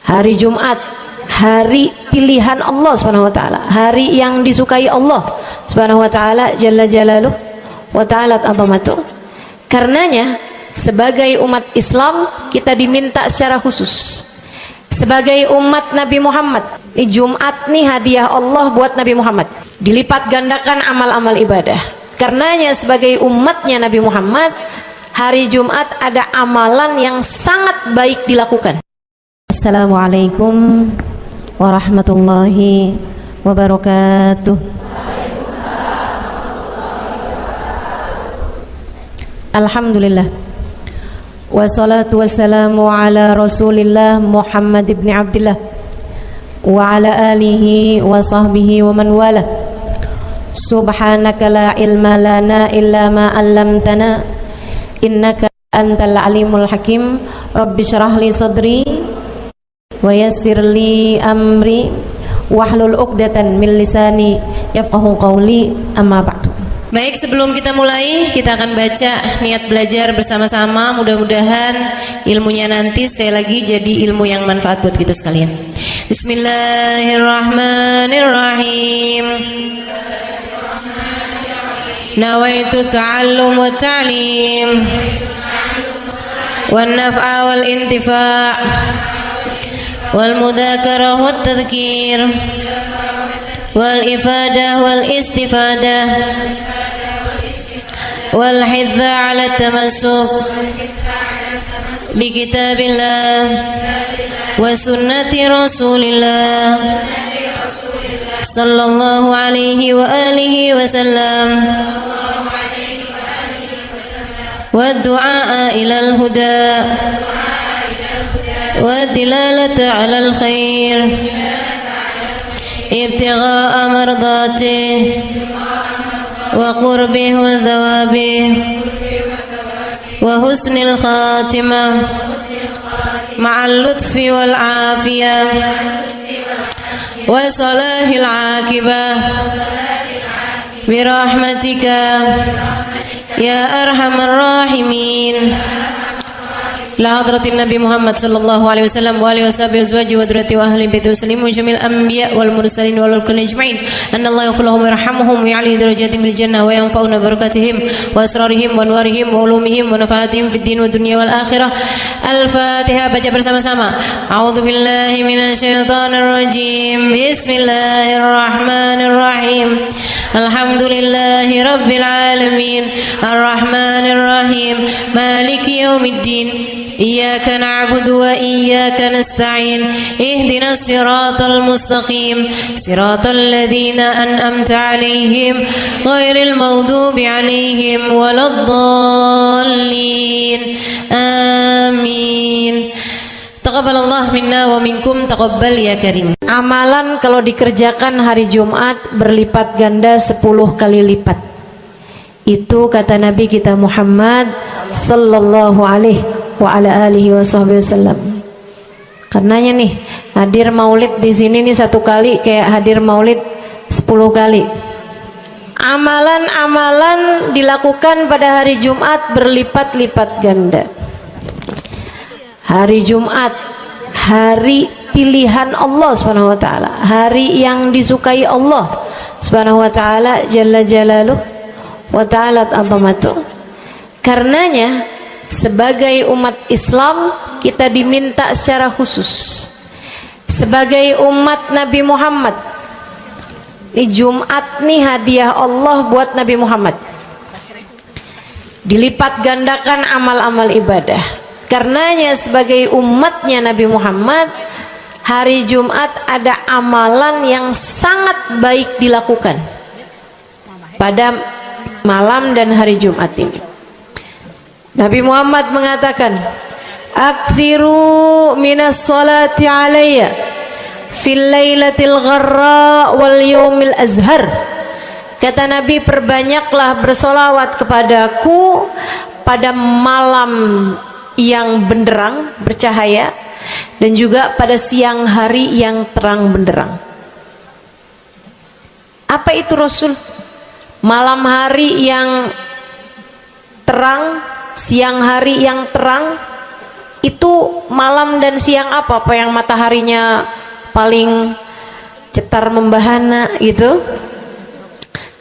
Hari Jumat, hari pilihan Allah Subhanahu wa taala, hari yang disukai Allah Subhanahu wa taala jalla jalaluh wa ta'ala azamatu. Karenanya sebagai umat Islam kita diminta secara khusus sebagai umat Nabi Muhammad. Ini Jumat nih hadiah Allah buat Nabi Muhammad, dilipat gandakan amal-amal ibadah. Karenanya sebagai umatnya Nabi Muhammad, hari Jumat ada amalan yang sangat baik dilakukan. Assalamualaikum warahmatullahi wabarakatuh. Alhamdulillah, wassalatu wassalamu ala rasulillah Muhammad ibn Abdillah wa ala alihi wa sahbihi wa man wala. Subhanaka la ilma lana illa ma 'allamtana innaka antal alimul hakim. Rabbi syrah li sadri wa yassir li amri wahlul 'uqdatan min lisani yafqahu qawli, amma ba'du. Baik, sebelum kita mulai, kita akan baca niat belajar bersama-sama. Mudah-mudahan ilmunya nanti sekali lagi jadi ilmu yang manfaat buat kita sekalian. Bismillahirrahmanirrahim. Nawaitu ta'allum wa ta'lim wan naf'a wal intifa' wal mudzakarah wat tadhkir wal ifadah wal istifadah wal hidza 'ala tamassuk bi kitabillah wa sunnati rasulillah sallallahu alaihi wa alihi wasallam wa du'a ilal huda wa dilalata 'alal khair ibtigha'a mardatih wa qurbih wa thawabih wa husnil khatimah ma'al lutfi wal afiyah wa salahil aqibah birahmatika ya arhamar rahimin. La hadratin Nabi Muhammad sallallahu alaihi wasallam wa alihi washabihi azwaji wa dzurriyyati wa ahli baiti muslimin jamil anbiya wal mursalin wal kulli ajma'in. Anallahu yaghfiruhum wa yarhamuhum wa ya'li darajatihim fil jannah wa yanfa'una barakatihim wa asrarihim wa anwarihim wa ulumihim wa nafaatihim fid din wa dunya wal akhirah. Al-Fatihah, baca bersama-sama. A'udzu billahi minasyaitonir rajim. Bismillahirrahmanirrahim. Alhamdulillahi rabbil alamin arrahmanir rahim maliki yaumiddin iyyaka na'budu wa iyyaka nasta'in ihdinas siratal mustaqim siratal ladzina an'amta 'alaihim ghairil maghdubi 'alaihim waladdallin. Amin. Taqabbalallah minna wa minkum, taqabbal ya karim. Amalan kalau dikerjakan hari Jumat berlipat ganda 10 kali lipat. Itu kata Nabi kita Muhammad sallallahu alaihi wa ala alihi wasallam. Karenanya nih, hadir maulid di sini nih 1 kali kayak hadir maulid 10 kali. Amalan-amalan dilakukan pada hari Jumat berlipat-lipat ganda. Hari Jumat, hari pilihan Allah Subhanahu wa taala, hari yang disukai Allah Subhanahu wa taala jalla jalaluh wa ta'ala azamatu. Karenanya sebagai umat Islam kita diminta secara khusus sebagai umat Nabi Muhammad. Ini Jumat nih hadiah Allah buat Nabi Muhammad, dilipat gandakan amal-amal ibadah. Karenanya sebagai umatnya Nabi Muhammad, hari Jumat ada amalan yang sangat baik dilakukan pada malam dan hari Jumat ini. Nabi Muhammad mengatakan, "Aktsiru minas salati alayya fil lailatil gharra wal yaumil azhar." Kata Nabi, perbanyaklah bersolawat kepadaku pada malam yang benderang, bercahaya, dan juga pada siang hari yang terang benderang. Apa itu Rasul? Malam hari yang terang, siang hari yang terang, Itu malam dan siang apa yang mataharinya paling cetar membahana gitu,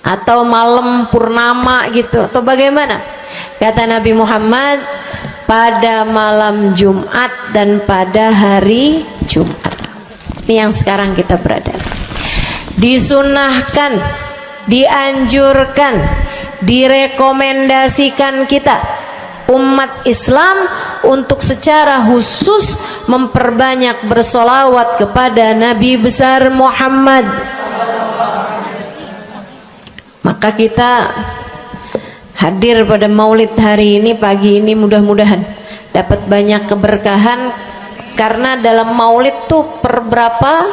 atau malam purnama gitu, atau bagaimana? Kata Nabi Muhammad, pada malam Jumat dan pada hari Jumat. Ini yang sekarang kita berada. Disunahkan, dianjurkan, direkomendasikan kita umat Islam untuk secara khusus memperbanyak bersolawat kepada Nabi besar Muhammad. Maka kita hadir pada maulid hari ini, pagi ini, mudah-mudahan dapat banyak keberkahan, karena dalam maulid tuh per berapa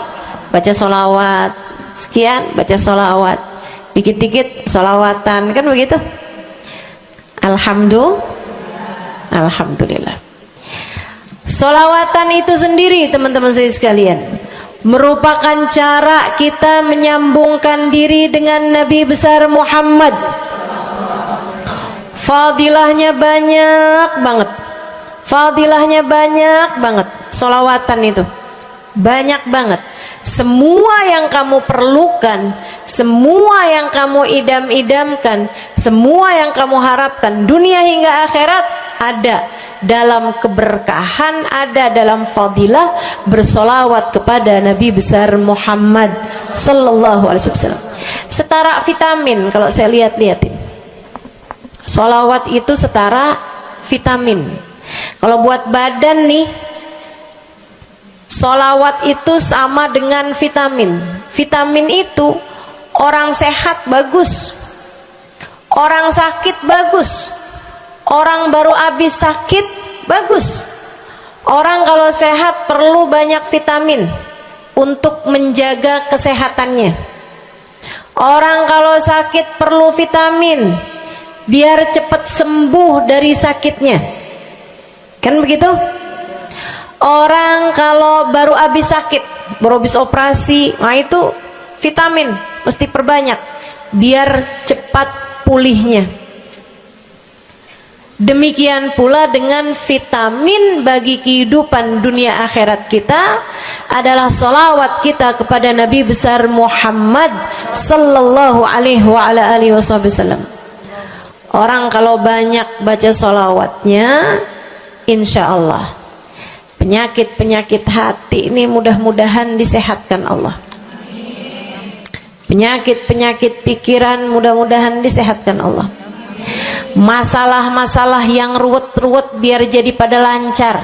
baca solawat sekian, baca solawat dikit-dikit, solawatan, kan begitu. Alhamdulillah. Solawatan itu sendiri, teman-teman saya sekalian, merupakan cara kita menyambungkan diri dengan Nabi besar Muhammad. Fadilahnya banyak banget, fadilahnya banyak banget. Solawatan itu banyak banget. Semua yang kamu perlukan, semua yang kamu idam-idamkan, semua yang kamu harapkan, dunia hingga akhirat, ada dalam keberkahan, ada dalam fadilah bersolawat kepada Nabi besar Muhammad sallallahu alaihi wasallam. Setara vitamin, kalau saya lihat-lihatin, solawat itu setara vitamin. Kalau buat badan nih, solawat itu sama dengan vitamin. Vitamin itu orang sehat bagus, orang sakit bagus, orang baru habis sakit bagus. Orang kalau sehat perlu banyak vitamin untuk menjaga kesehatannya. Orang kalau sakit perlu vitamin biar cepat sembuh dari sakitnya, kan begitu? Orang kalau baru habis sakit, baru habis operasi, nah itu vitamin mesti perbanyak biar cepat pulihnya. Demikian pula dengan vitamin bagi kehidupan dunia akhirat kita adalah salawat kita kepada Nabi besar Muhammad sallallahu alaihi wasallam. Orang kalau banyak baca salawatnya, insya Allah penyakit-penyakit hati ini mudah-mudahan disehatkan Allah. Penyakit-penyakit pikiran mudah-mudahan disehatkan Allah. Masalah-masalah yang ruwet-ruwet biar jadi pada lancar.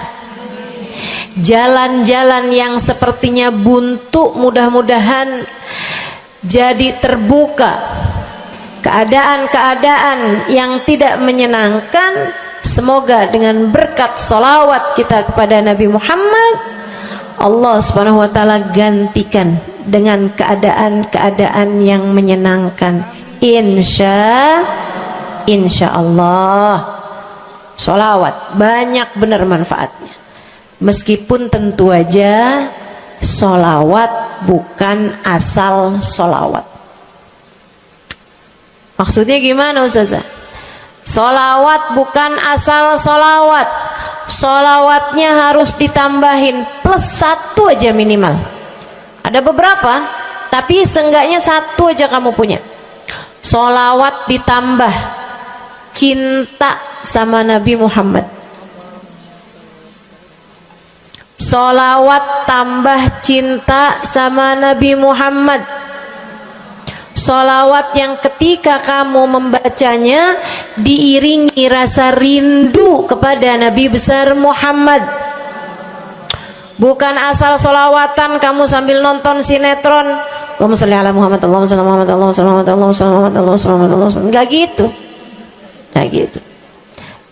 Jalan-jalan yang sepertinya buntu mudah-mudahan jadi terbuka. Keadaan-keadaan yang tidak menyenangkan, semoga dengan berkat salawat kita kepada Nabi Muhammad, Allah subhanahu wa ta'ala gantikan dengan keadaan-keadaan yang menyenangkan. Insya Allah. Salawat banyak benar manfaatnya. Meskipun tentu aja salawat bukan asal salawat. Maksudnya gimana Ustazah? Solawat bukan asal solawat. Solawatnya harus ditambahin plus 1 aja minimal. Ada beberapa, tapi seenggaknya 1 aja kamu punya. Solawat ditambah cinta sama Nabi Muhammad. Solawat tambah cinta sama Nabi Muhammad. Solawat yang ketika kamu membacanya diiringi rasa rindu kepada Nabi besar Muhammad. Bukan asal solawatan kamu sambil nonton sinetron, Allahumma sholli ala Muhammad, Allahumma sholli ala Muhammad, Allahumma sholli ala Muhammad, Allahumma sholli ala Muhammad, Allahumma sholli ala Muhammad. Enggak gitu. Enggak gitu.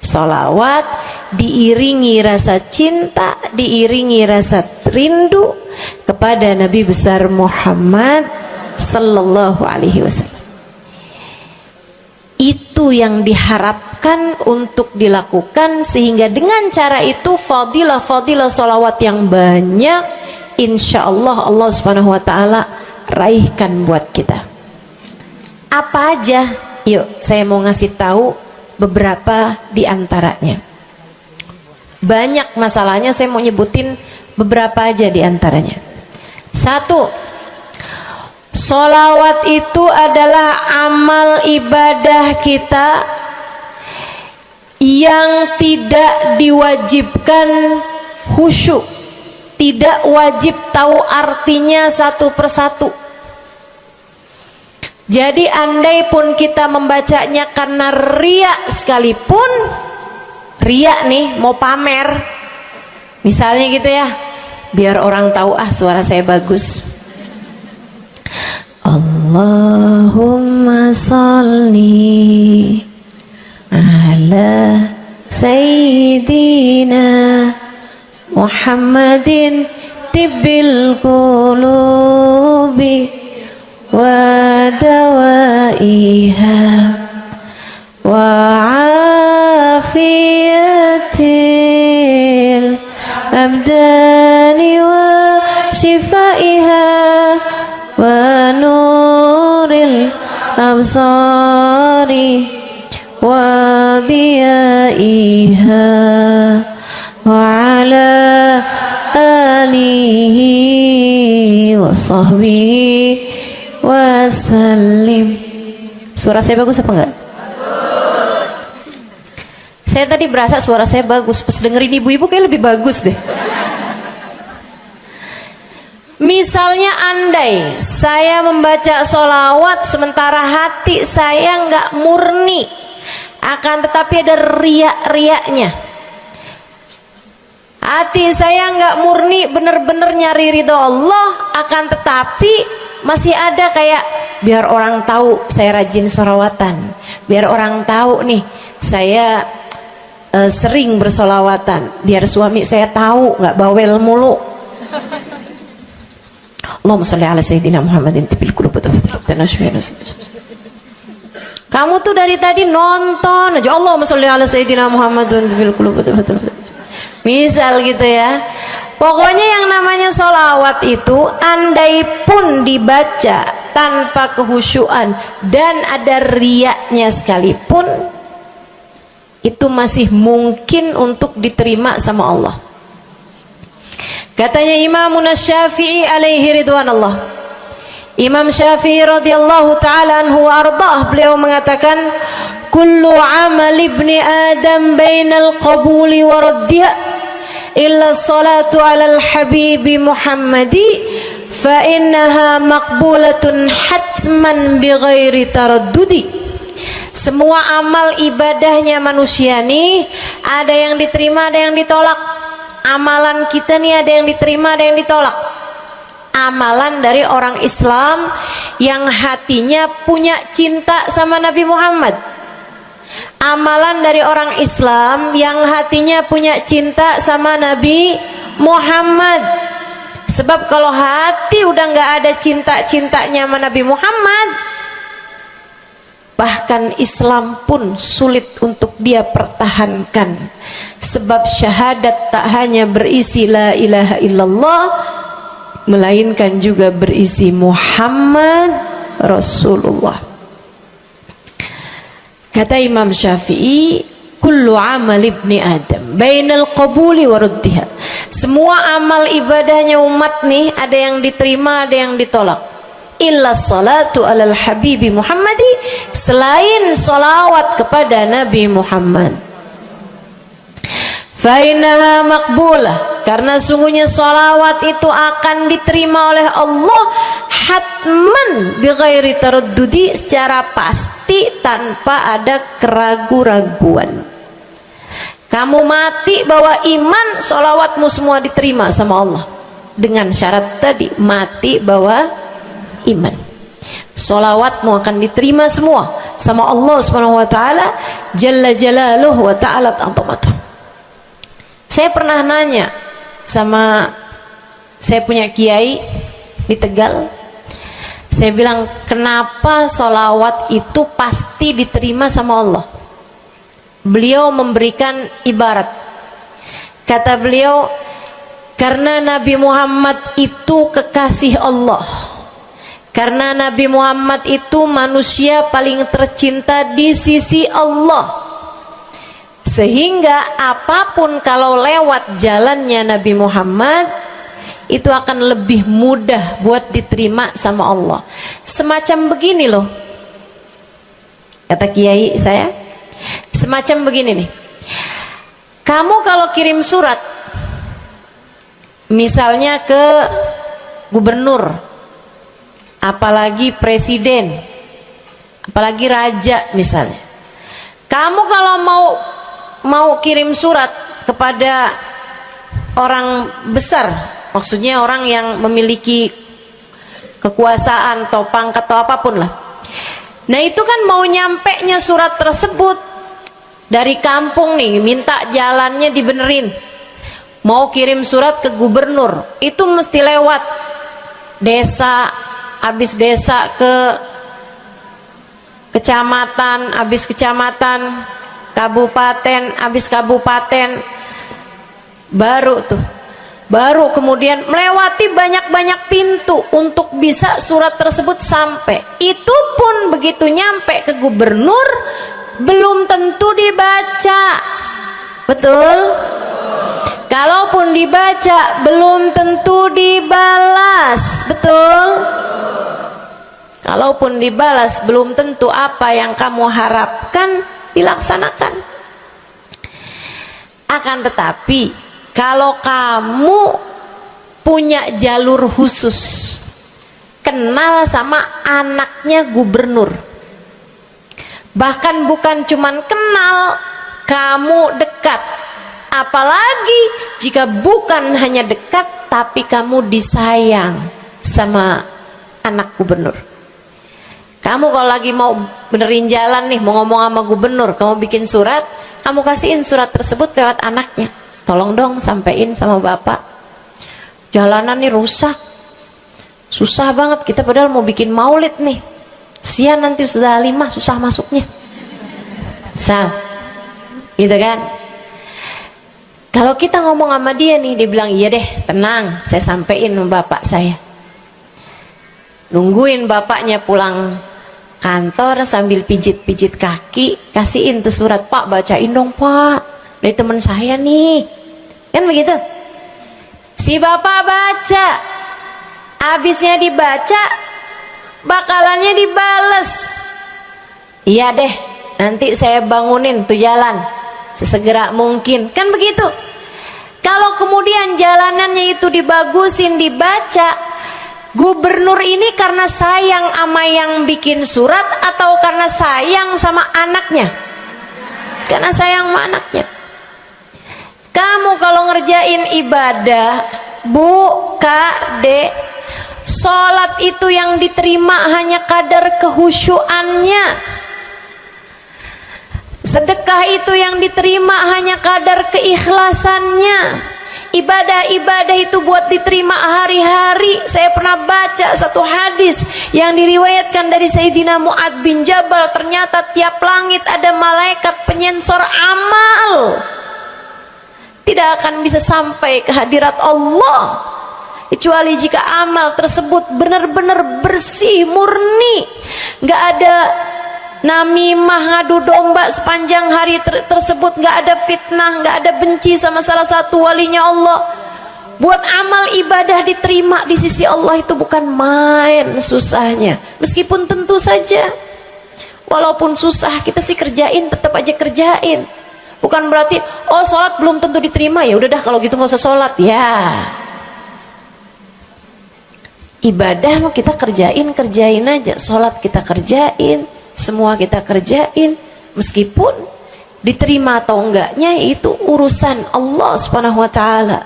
Solawat diiringi rasa cinta, diiringi rasa rindu kepada Nabi besar Muhammad sallallahu alaihi wasallam. Itu yang diharapkan untuk dilakukan, sehingga dengan cara itu fadilah-fadilah salawat yang banyak insyaallah Allah subhanahu wa ta'ala raihkan buat kita. Apa aja? Yuk saya mau ngasih tahu beberapa di antaranya. banyak masalahnya. Saya mau nyebutin beberapa aja di antaranya. Satu, sholawat itu adalah amal ibadah kita yang tidak diwajibkan khusyuk, tidak wajib tahu artinya satu persatu. Jadi andai pun kita membacanya karena riya sekalipun, riya nih mau pamer, misalnya gitu ya, biar orang tahu suara saya bagus. Allahumma sholli ala sayyidina Muhammadin tibbil qulubi wa dawaiha wa afiyatil abdani wa shifaiha wa nuril absari wa diyaiha wa ala alihi wa sahbihi wasallim. Suara saya bagus apa enggak? Bagus. Saya tadi berasa suara saya bagus, pas dengerin ibu-ibu kayak lebih bagus deh. Misalnya andai saya membaca sholawat sementara hati saya nggak murni, akan tetapi ada riak-riaknya. Hati saya nggak murni bener-bener nyari ridho Allah, akan tetapi masih ada kayak biar orang tahu saya rajin sholawatan, biar orang tahu nih saya sering bersolawatan, biar suami saya tahu nggak bawel mulu. Allahumma sholli ala sayyidina Muhammadin tibil qulubi. Kamu tuh dari tadi nonton aja Allahumma sholli ala sayyidina Muhammadin tibil qulubi. Misal gitu ya. Pokoknya yang namanya sholawat itu andai pun dibaca tanpa kehusyuan dan ada riaknya sekalipun, itu masih mungkin untuk diterima sama Allah. Katanya Imam Syafi'i alaihi ridwanallah, Imam Syafi'i radhiyallahu ta'ala anhu wa ardhah, beliau mengatakan kullu amal ibni adam bainal qabuli wa raddiya illa salatu alal habibi Muhammadi fa innaha maqbulatun hatman bighairi taraddudi. Semua amal ibadahnya manusia nih ada yang diterima, ada yang ditolak. Amalan kita nih ada yang diterima, ada yang ditolak. Amalan dari orang Islam yang hatinya punya cinta sama Nabi Muhammad, amalan dari orang Islam yang hatinya punya cinta sama Nabi Muhammad. Sebab kalau hati udah nggak ada cinta-cintanya sama Nabi Muhammad, bahkan Islam pun sulit untuk dia pertahankan. Sebab syahadat tak hanya berisi la ilaha illallah, melainkan juga berisi Muhammad Rasulullah. Kata Imam Syafi'i, kullu amal ibni adam bainal qabuli wa raddiha. Semua amal ibadahnya umat nih ada yang diterima, ada yang ditolak. Illa salatu alal habibi Muhammadi, selain salawat kepada Nabi Muhammad. Fa innaha maqbulah, karena sungguhnya salawat itu akan diterima oleh Allah hatman bighairi taraddudi, secara pasti tanpa ada keraguan-raguan. Kamu mati bawa iman, sholawatmu semua diterima sama Allah. Dengan syarat tadi, mati bawa iman, sholawatmu akan diterima semua sama Allah Subhanahu wa ta'ala Jalla Jalaluhu wa ta'ala azamatuh. Saya pernah nanya sama saya punya kiai di Tegal. Saya bilang, kenapa sholawat itu pasti diterima sama Allah? Beliau memberikan ibarat. Kata beliau, karena Nabi Muhammad itu kekasih Allah. Karena Nabi Muhammad itu manusia paling tercinta di sisi Allah. Sehingga apapun kalau lewat jalannya Nabi Muhammad itu akan lebih mudah buat diterima sama Allah. Semacam begini loh, kata kiai saya, semacam begini nih. Kamu kalau kirim surat misalnya ke gubernur, apalagi presiden, apalagi raja misalnya, kamu kalau mau kirim surat kepada orang besar, maksudnya orang yang memiliki kekuasaan atau pangkat atau apapun lah. Nah itu kan mau nyampe nya surat tersebut dari kampung nih, minta jalannya dibenerin, mau kirim surat ke gubernur, itu mesti lewat desa, habis desa ke kecamatan, habis kecamatan, kabupaten, habis kabupaten, baru kemudian melewati banyak-banyak pintu untuk bisa surat tersebut sampai. Itu pun begitu nyampe ke gubernur belum tentu dibaca, betul? Kalaupun dibaca belum tentu dibalas, betul? Kalaupun dibalas belum tentu apa yang kamu harapkan dilaksanakan. Akan tetapi kalau kamu punya jalur khusus, kenal sama anaknya gubernur, bahkan bukan cuman kenal, kamu dekat, apalagi jika bukan hanya dekat tapi kamu disayang sama anak gubernur. Kamu kalau lagi mau benerin jalan nih, mau ngomong sama gubernur, kamu bikin surat, kamu kasihin surat tersebut lewat anaknya. Tolong dong sampein sama bapak, jalanan nih rusak, susah banget, kita padahal mau bikin maulid nih, sian nanti sudah 5 susah masuknya, misal gitu kan. Kalau kita ngomong sama dia nih, dia bilang iya deh, tenang, saya sampein sama bapak saya. Nungguin bapaknya pulang kantor sambil pijit-pijit kaki, kasihin tuh surat, Pak bacain dong Pak, dari teman saya nih, kan begitu. Si bapak baca, abisnya dibaca, bakalannya dibales, iya deh, nanti saya bangunin tuh jalan sesegera mungkin, kan begitu. Kalau kemudian jalanannya itu dibagusin, dibaca, gubernur ini karena sayang sama yang bikin surat atau karena sayang sama anaknya? Karena sayang sama anaknya. Kamu kalau ngerjain ibadah, Bu, Kak, Dek, sholat itu yang diterima hanya kadar kehusyuannya. Sedekah itu yang diterima hanya kadar keikhlasannya. Ibadah-ibadah itu buat diterima hari-hari. Saya pernah baca satu hadis yang diriwayatkan dari Sayyidina Mu'ad bin Jabal, ternyata tiap langit ada malaikat penyensor amal, tidak akan bisa sampai ke hadirat Allah kecuali jika amal tersebut benar-benar bersih, murni, nggak ada namimah, ngadu domba sepanjang hari tersebut, nggak ada fitnah, nggak ada benci sama salah satu walinya Allah. Buat amal ibadah diterima di sisi Allah itu bukan main susahnya. Meskipun tentu saja walaupun susah kita sih kerjain, tetap aja kerjain. Bukan berarti oh sholat belum tentu diterima, ya udah dah kalau gitu nggak usah sholat. Ya ibadah mau kita kerjain aja, sholat kita kerjain, semua kita kerjain, meskipun diterima atau enggaknya itu urusan Allah Subhanahu wa taala.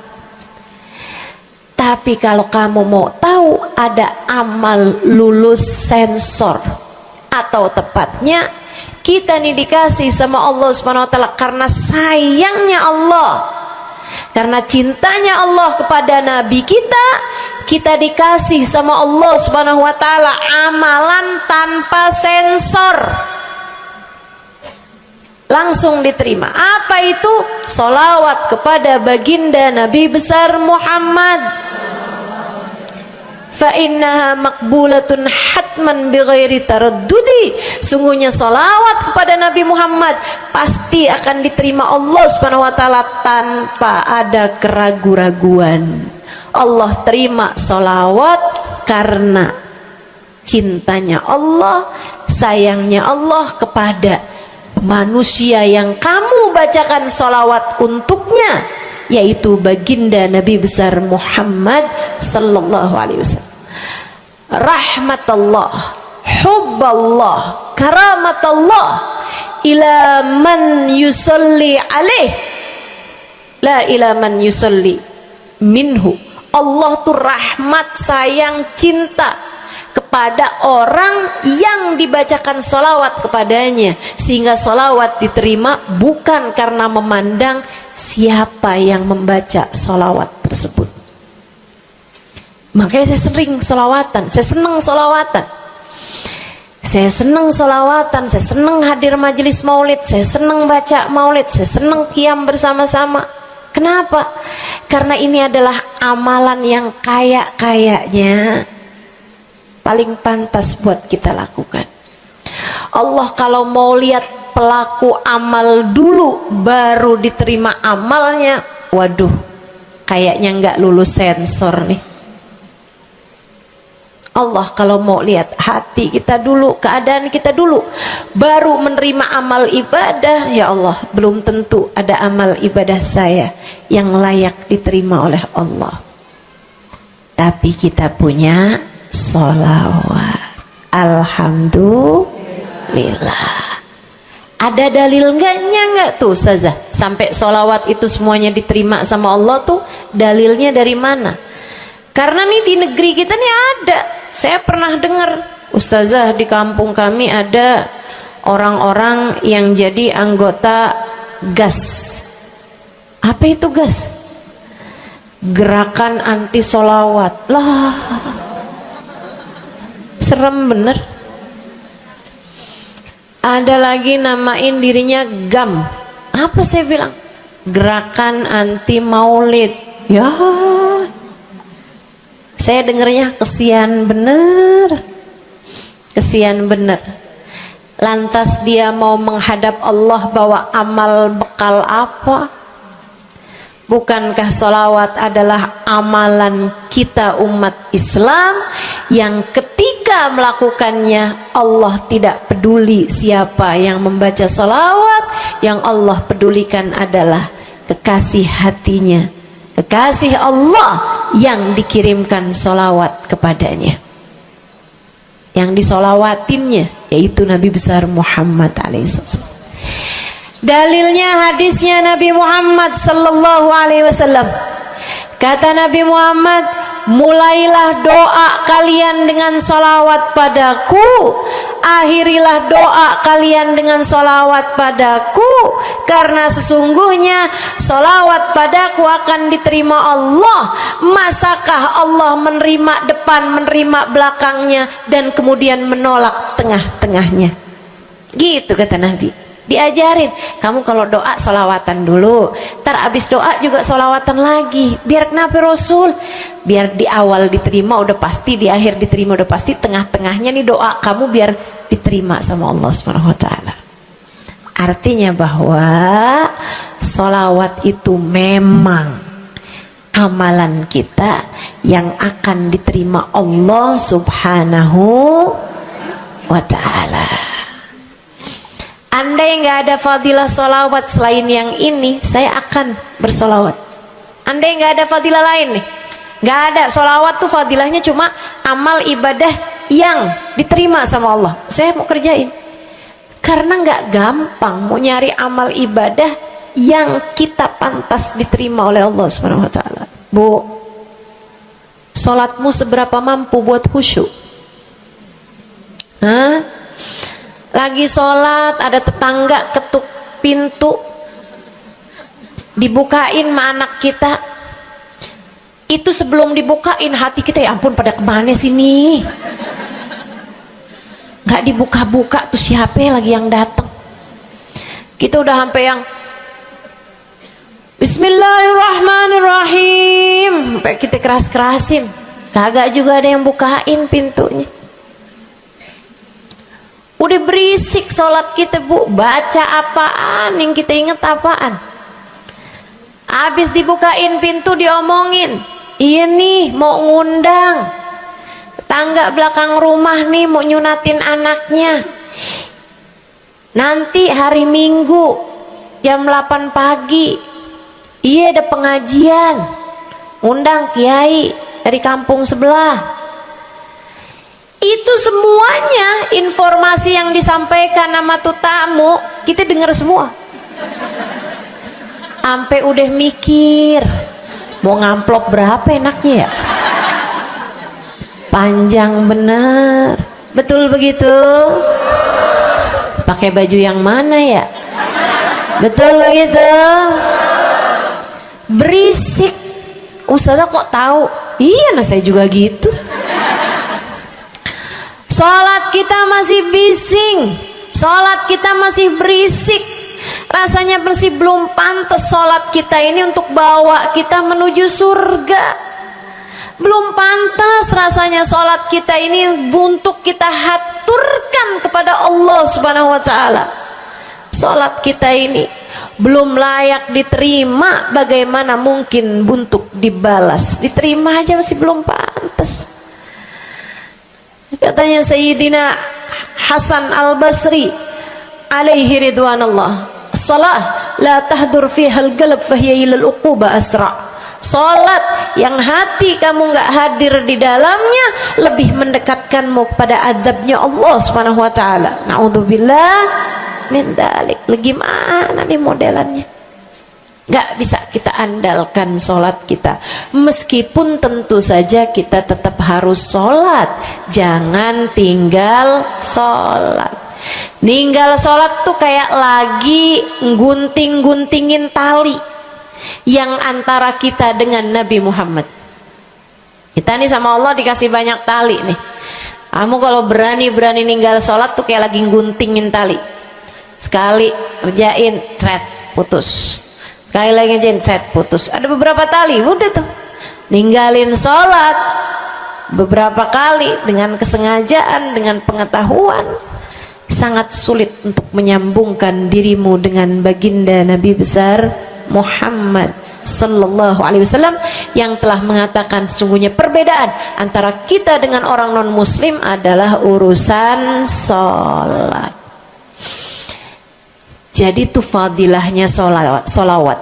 Tapi kalau kamu mau tahu, ada amal lulus sensor, atau tepatnya kita nih dikasih sama Allah Subhanahu wa taala karena sayangnya Allah, karena cintanya Allah kepada nabi kita, kita dikasih sama Allah Subhanahu wa taala amalan tanpa sensor, langsung diterima. Apa itu? Sholawat kepada baginda Nabi besar Muhammad. fa innaha maqbulatun hatman bighairi taraddudi. Sungguhnya salawat kepada Nabi Muhammad pasti akan diterima Allah Subhanahu wa taala tanpa ada keraguan-raguan. Allah terima salawat karena cintanya Allah, sayangnya Allah kepada manusia yang kamu bacakan salawat untuknya, yaitu baginda Nabi besar Muhammad sallallahu alaihi wasallam. Rahmatullah, hubballah, karamatullah ila man yusalli alaih, la ila man yusalli minhu. Allah tuh rahmat, sayang, cinta kepada orang yang dibacakan salawat kepadanya, sehingga salawat diterima bukan karena memandang siapa yang membaca salawat tersebut. Makanya saya sering salawatan, saya senang salawatan, saya senang salawatan, saya senang hadir majelis maulid, saya senang baca maulid, saya senang qiyam bersama-sama. Kenapa? Karena ini adalah amalan yang kayaknya paling pantas buat kita lakukan. Allah kalau mau lihat pelaku amal dulu baru diterima amalnya, waduh, kayaknya nggak lulus sensor nih. Allah kalau mau lihat hati kita dulu, keadaan kita dulu, baru menerima amal ibadah, ya Allah, belum tentu ada amal ibadah saya yang layak diterima oleh Allah. Tapi kita punya sholawat, alhamdulillah. Ada dalil nggak tuh Ustazah sampai sholawat itu semuanya diterima sama Allah tuh? Dalilnya dari mana? Karena nih di negeri kita nih ada, saya pernah dengar Ustazah, di kampung kami ada orang-orang yang jadi anggota GAS. Apa itu GAS? Gerakan anti sholawat. Lah, serem bener. Ada lagi namain dirinya GAM. Apa saya bilang? Gerakan anti maulid. Ya, saya dengernya kesian bener, kesian bener. Lantas dia mau menghadap Allah bawa amal bekal apa? Bukankah sholawat adalah amalan kita umat Islam yang ketika melakukannya Allah tidak peduli siapa yang membaca sholawat, yang Allah pedulikan adalah kekasih hatinya, kekasih Allah yang dikirimkan sholawat kepadanya, yang disolawatinnya yaitu Nabi besar Muhammad alaihissalam. Dalilnya hadisnya Nabi Muhammad sallallahu alaihi wasallam. Kata Nabi Muhammad, mulailah doa kalian dengan salawat padaku, akhirilah doa kalian dengan salawat padaku, karena sesungguhnya salawat padaku akan diterima Allah. Masakah Allah menerima depan, menerima belakangnya, dan kemudian menolak tengah-tengahnya? Gitu kata Nabi. Diajarin, kamu kalau doa solawatan dulu, ntar abis doa juga solawatan lagi. Biar kenapa Rasul? Biar di awal diterima udah pasti, di akhir diterima udah pasti, tengah-tengahnya nih doa kamu biar diterima sama Allah Subhanahu wa taala. Artinya bahwa solawat itu memang amalan kita yang akan diterima Allah Subhanahu wa taala. Andai nggak ada fadilah solawat selain yang ini, saya akan bersolawat. Andai nggak ada fadilah lain nih, nggak ada solawat tuh fadilahnya cuma amal ibadah yang diterima sama Allah, saya mau kerjain. Karena nggak gampang mau nyari amal ibadah yang kita pantas diterima oleh Allah Subhanahu wa taala. Bu, sholatmu seberapa mampu buat khusyuk? Hah? Lagi sholat ada tetangga ketuk pintu, dibukain sama anak kita. Itu sebelum dibukain hati kita, ya ampun pada kemana sini? Gak dibuka-buka tuh siapa lagi yang datang? Kita udah sampai yang Bismillahirrahmanirrahim, sampai kita keras-kerasin. kagak juga ada yang bukain pintunya. Udah berisik sholat kita Bu, baca apaan, yang kita inget apaan. Habis dibukain pintu diomongin, iya nih mau ngundang tangga belakang rumah nih, mau nyunatin anaknya nanti hari Minggu jam 8 pagi, iya ada pengajian, undang kiai dari kampung sebelah. Itu semuanya informasi yang disampaikan sama tuh tamu kita dengar semua. Sampai udah mikir mau ngamplop berapa enaknya ya, panjang bener, betul begitu? Pakai baju yang mana ya, betul begitu? Berisik. Ustazah kok tahu? Iya, nah saya juga gitu. Sholat kita masih bising, sholat kita masih berisik, rasanya masih belum pantas sholat kita ini untuk bawa kita menuju surga. Belum pantas rasanya sholat kita ini untuk kita haturkan kepada Allah Subhanahu wa ta'ala. Sholat kita ini belum layak diterima, bagaimana mungkin untuk dibalas? Diterima aja masih belum pantas. Katanya Sayyidina Hasan Al-Basri alaihi ridwanallah, salah la tahdur fiha al-qalb fahiya ila al-uquba asra. Salat yang hati kamu nggak hadir di dalamnya lebih mendekatkanmu kepada azabnya Allah Subhanahu wa taala. Naudzubillah min dzalik. Gimana nih modelannya? Gak bisa kita andalkan sholat kita, meskipun tentu saja kita tetap harus sholat. Jangan tinggal sholat. Ninggal sholat tuh kayak lagi gunting-guntingin tali yang antara kita dengan Nabi Muhammad. Kita nih sama Allah dikasih banyak tali nih. Kamu kalau berani-berani ninggal sholat tuh kayak lagi guntingin tali. Sekali kerjain, cret, putus. Sekali lagi jencet, putus. Ada beberapa tali, udah tuh ninggalin sholat beberapa kali dengan kesengajaan, dengan pengetahuan, sangat sulit untuk menyambungkan dirimu dengan baginda Nabi besar Muhammad sallallahu alaihi wasallam yang telah mengatakan sesungguhnya perbedaan antara kita dengan orang non muslim adalah urusan sholat. Jadi itu fadilahnya solawat.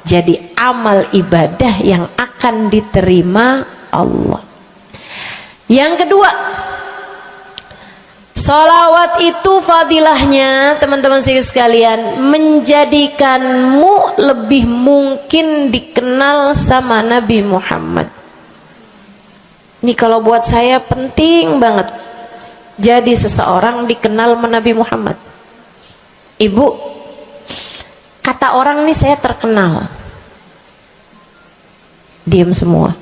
Jadi amal ibadah yang akan diterima Allah. Yang kedua, solawat itu fadilahnya teman-teman sekalian menjadikanmu lebih mungkin dikenal sama Nabi Muhammad. Ini kalau buat saya penting banget. Jadi seseorang dikenal sama Nabi Muhammad. Ibu, kata orang nih saya terkenal. Diam semua.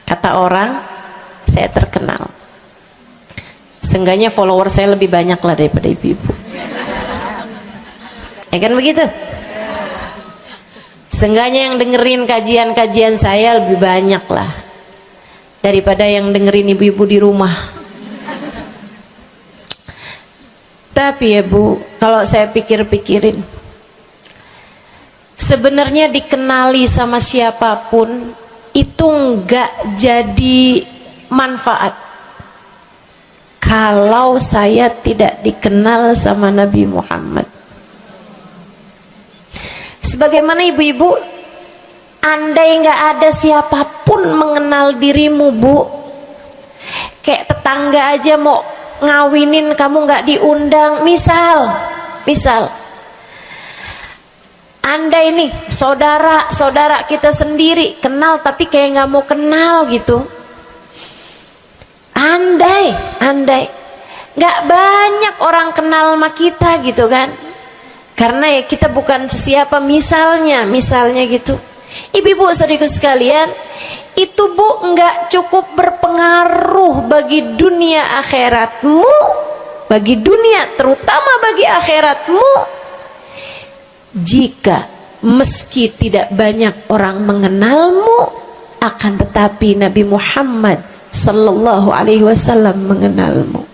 Kata orang saya terkenal. Seenggaknya follower saya lebih banyak lah daripada ibu-ibu. Ya kan begitu? Seenggaknya yang dengerin kajian-kajian saya lebih banyak lah daripada yang dengerin ibu-ibu di rumah. Tapi ya Bu, kalau saya pikir-pikirin, sebenarnya dikenali sama siapapun itu enggak jadi manfaat kalau saya tidak dikenal sama Nabi Muhammad. Sebagaimana ibu-ibu, andai enggak ada siapapun mengenal dirimu Bu, kayak tetangga aja mau ngawinin kamu nggak diundang, misal andai nih saudara kita sendiri kenal tapi kayak nggak mau kenal gitu, andai nggak banyak orang kenal sama kita gitu kan, karena ya kita bukan sesiapa, misalnya gitu. Ibu-ibu saudaraku sekalian, itu Bu nggak cukup berpengaruh bagi dunia akhiratmu, bagi dunia terutama bagi akhiratmu, jika meski tidak banyak orang mengenalmu akan tetapi Nabi Muhammad sallallahu alaihi wasallam mengenalmu.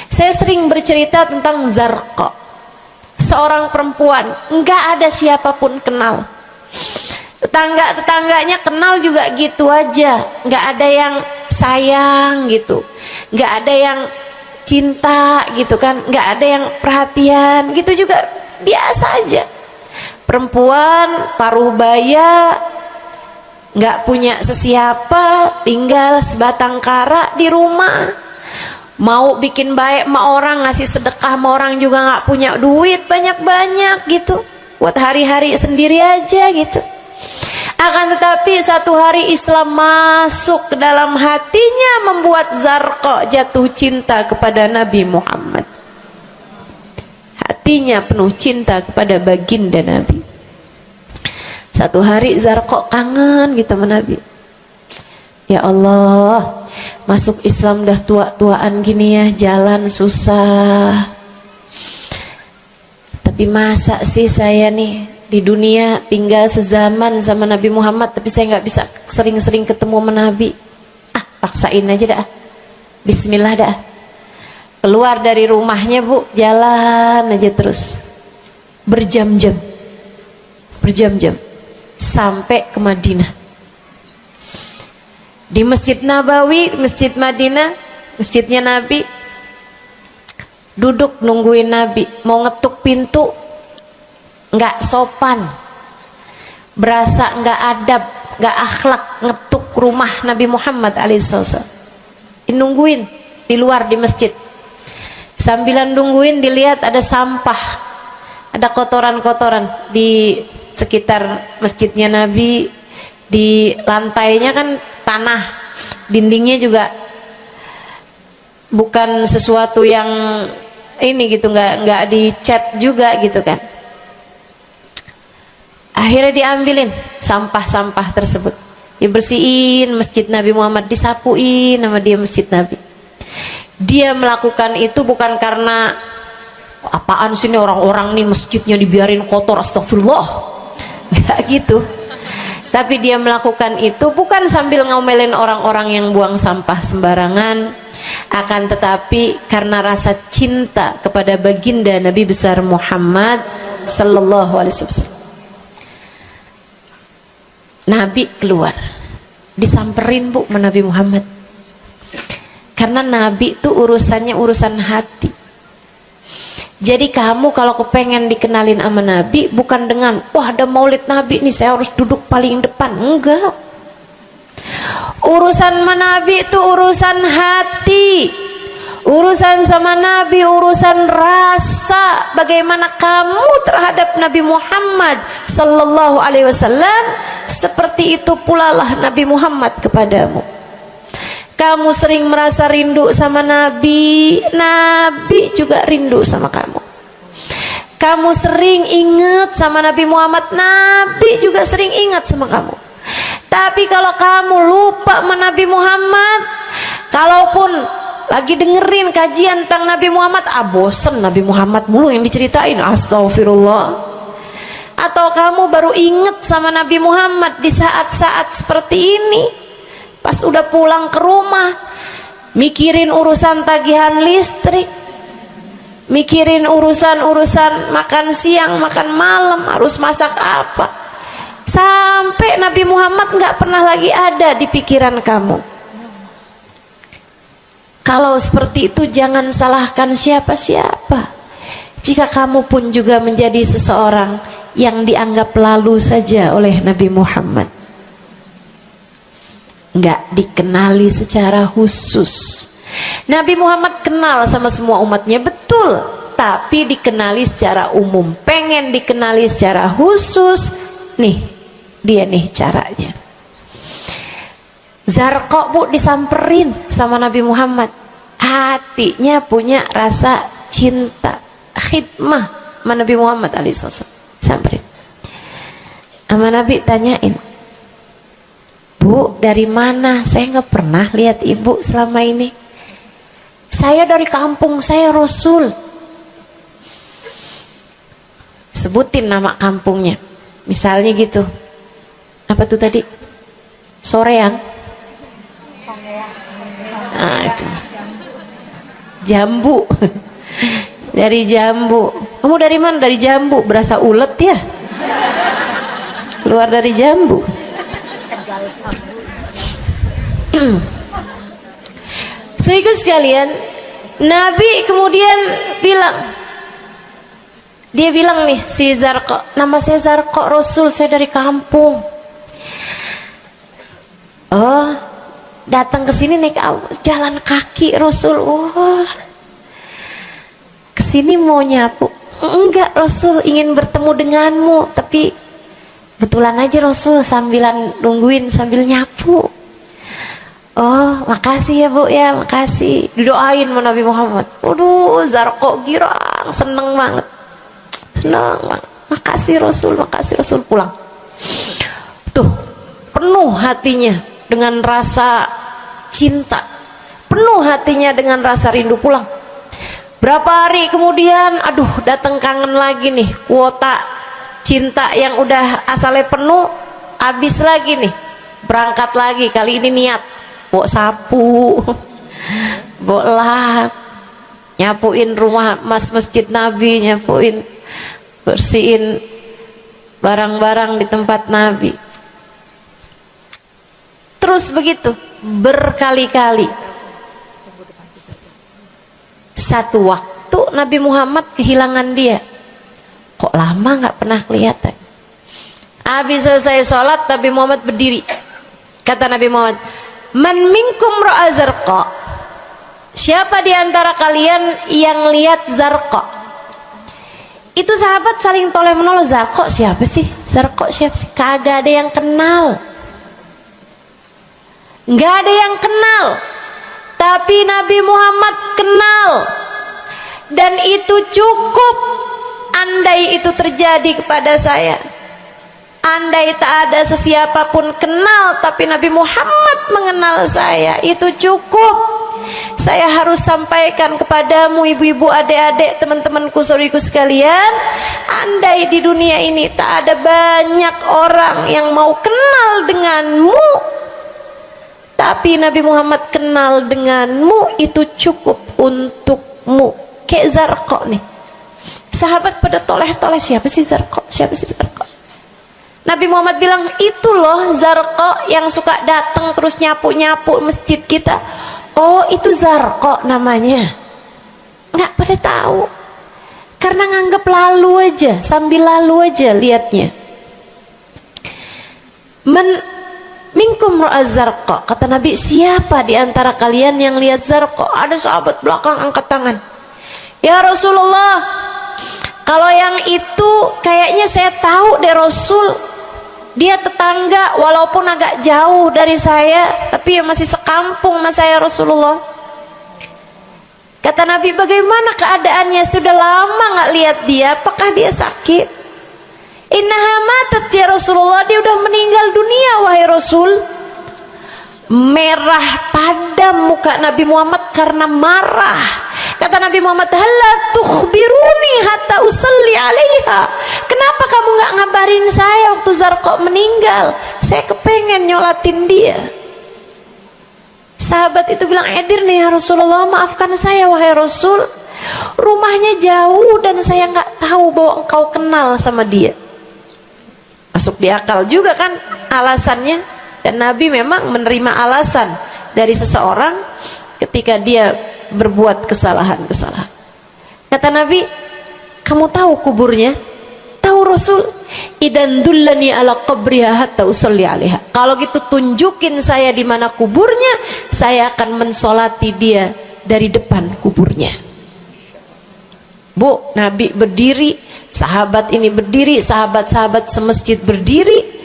Saya sering bercerita tentang Zarqa, seorang perempuan, enggak ada siapapun kenal. Tetangga-tetangganya kenal juga gitu aja, enggak ada yang sayang gitu, enggak ada yang cinta gitu kan, enggak ada yang perhatian gitu, juga biasa aja. Perempuan paruh baya, nggak punya sesiapa, tinggal sebatang kara di rumah. Mau bikin baik sama orang, ngasih sedekah sama orang juga nggak punya duit banyak-banyak gitu, buat hari-hari sendiri aja gitu. Akan tetapi satu hari Islam masuk ke dalam hatinya, membuat Zarqa jatuh cinta kepada Nabi Muhammad. Hatinya penuh cinta kepada baginda Nabi. Satu hari Zarqa kangen gitu sama Nabi. Ya Allah, masuk Islam dah tua-tuaan gini ya, jalan susah. Tapi masa sih saya nih di dunia tinggal sezaman sama Nabi Muhammad, tapi saya nggak bisa sering-sering ketemu sama Nabi. Paksain aja dah. Bismillah dah. Keluar dari rumahnya bu, jalan aja terus berjam-jam sampai ke Madinah. Di Masjid Nabawi, Masjid Madinah, masjidnya Nabi, duduk nungguin Nabi. Mau ngetuk pintu nggak sopan, berasa nggak adab, nggak akhlak ngetuk rumah Nabi Muhammad alaihissalam. Nungguin di luar di masjid. Sambilan nungguin dilihat ada sampah, ada kotoran-kotoran di sekitar masjidnya Nabi. Di lantainya kan tanah, dindingnya juga bukan sesuatu yang ini gitu, nggak dicat juga gitu kan. Akhirnya diambilin sampah-sampah tersebut, dibersihin masjid Nabi Muhammad, disapuin sama dia masjid Nabi. Dia melakukan itu bukan karena apaan sih nih orang-orang nih masjidnya dibiarin kotor, astagfirullah, nggak gitu. Tapi dia melakukan itu bukan sambil ngomelin orang-orang yang buang sampah sembarangan, akan tetapi karena rasa cinta kepada baginda Nabi besar Muhammad sallallahu alaihi wasallam. Nabi keluar, disamperin bu sama Nabi Muhammad. Karena Nabi itu urusannya urusan hati. Jadi kamu kalau kepengen dikenalin sama Nabi, bukan dengan wah ada maulid Nabi nih saya harus duduk paling depan. Enggak. Urusan sama Nabi itu urusan hati. Urusan sama Nabi urusan rasa. Bagaimana kamu terhadap Nabi Muhammad sallallahu alaihi wasallam, seperti itu pula lah Nabi Muhammad kepadamu. Kamu sering merasa rindu sama Nabi, Nabi juga rindu sama kamu. Kamu sering ingat sama Nabi Muhammad, Nabi juga sering ingat sama kamu. Tapi kalau kamu lupa sama Nabi Muhammad, kalaupun lagi dengerin kajian tentang Nabi Muhammad, bosen Nabi Muhammad mulu yang diceritain, astagfirullah. Atau kamu baru ingat sama Nabi Muhammad di saat-saat seperti ini, pas udah pulang ke rumah, mikirin urusan tagihan listrik, mikirin urusan makan siang, makan malam, harus masak apa, sampai Nabi Muhammad nggak pernah lagi ada di pikiran kamu. Kalau seperti itu jangan salahkan siapa-siapa. Jika kamu pun juga menjadi seseorang yang dianggap lalu saja oleh Nabi Muhammad, nggak dikenali secara khusus. Nabi Muhammad kenal sama semua umatnya, betul, tapi dikenali secara umum. Pengen dikenali secara khusus, nih dia nih caranya. Zarqa bu disamperin sama Nabi Muhammad, hatinya punya rasa cinta, khidmah sama Nabi Muhammad alaihissalam. Samperin sama Nabi, tanyain, Bu, dari mana? Saya nggak pernah lihat ibu selama ini. Saya dari kampung saya Rasul. Sebutin nama kampungnya. Misalnya gitu. Apa tuh tadi? Soreang. Nah, itu. Jambu. Dari jambu. Kamu dari mana? Dari jambu. Berasa ulet ya? Keluar dari jambu. Saudara sekalian, Nabi kemudian bilang, dia bilang nih si Zarqa, nama saya Zarqa Rasul, saya dari kampung. Oh, datang ke sini naik jalan kaki Rasul. Wah, kesini mau nyapu? Enggak Rasul, ingin bertemu denganmu, tapi betulan aja Rasul sambilan nungguin sambil nyapu. Oh, makasih ya Bu ya, makasih. Didoain sama Nabi Muhammad. Waduh, Zarqa girang, seneng banget. Seneng banget. Makasih Rasul pulang. Tuh, penuh hatinya dengan rasa cinta. Penuh hatinya dengan rasa rindu pulang. Berapa hari kemudian, aduh, datang kangen lagi nih. Kuota cinta yang udah asalnya penuh, habis lagi nih. Berangkat lagi, kali ini niat bawa sapu, bawa lap, nyapuin rumah masjid Nabi, nyapuin, bersihin barang-barang di tempat Nabi. Terus begitu berkali-kali. Satu waktu Nabi Muhammad kehilangan dia. Kok lama nggak pernah kelihatan. Habis selesai sholat, Nabi Muhammad berdiri. Kata Nabi Muhammad, man minkum ra'a Zarqa, siapa di antara kalian yang lihat Zarqa? Itu sahabat saling toleh menolong. Zarqa siapa sih? Zarqa siapa sih? Kagak ada yang kenal, nggak ada yang kenal. Tapi Nabi Muhammad kenal, dan itu cukup. Andai itu terjadi kepada saya, andai tak ada sesiapa pun kenal, tapi Nabi Muhammad mengenal saya, itu cukup. Saya harus sampaikan kepadamu ibu-ibu, adik-adik, teman-temanku, saudariku sekalian, andai di dunia ini tak ada banyak orang yang mau kenal denganmu, tapi Nabi Muhammad kenal denganmu, itu cukup untukmu. Kayak Zarqa nih, sahabat pada toleh-toleh, siapa sih Zarqa? Siapa sih Zarqa? Nabi Muhammad bilang, itu loh Zarqa yang suka datang terus nyapu-nyapu masjid kita. Oh, itu Zarqa namanya. Nggak pada tahu, karena nganggep lalu aja, sambil lalu aja liatnya. Minkum ra'a Zarqa, kata Nabi, siapa di antara kalian yang lihat Zarqa? Ada sahabat belakang angkat tangan. Ya Rasulullah, kalau yang itu kayaknya saya tahu deh Rasul. Dia tetangga walaupun agak jauh dari saya, tapi ya masih sekampung sama saya Rasulullah. Kata Nabi, bagaimana keadaannya? Sudah lama nggak lihat dia, apakah dia sakit? Innaha matat ya Rasulullah, dia udah meninggal dunia wahai Rasul. Merah padam muka Nabi Muhammad karena marah. Kata Nabi Muhammad, halla tukhbiruni hatta usalli alaiha. Kenapa kamu nggak ngabarin saya waktu Zarqa meninggal? Saya kepengen nyolatin dia. Sahabat itu bilang, edir nih ya Rasulullah, maafkan saya wahai Rasul, rumahnya jauh dan saya nggak tahu bahwa engkau kenal sama dia. Masuk di akal juga kan alasannya. Dan Nabi memang menerima alasan dari seseorang ketika dia berbuat kesalahan-kesalahan. Kata Nabi, kamu tahu kuburnya? Tahu Rasul? Idan dullani ala qabriha hatta usalli alaiha. Kalau gitu tunjukin saya di mana kuburnya, saya akan mensolati dia dari depan kuburnya. Bu, Nabi berdiri, sahabat ini berdiri, sahabat-sahabat semasjid berdiri.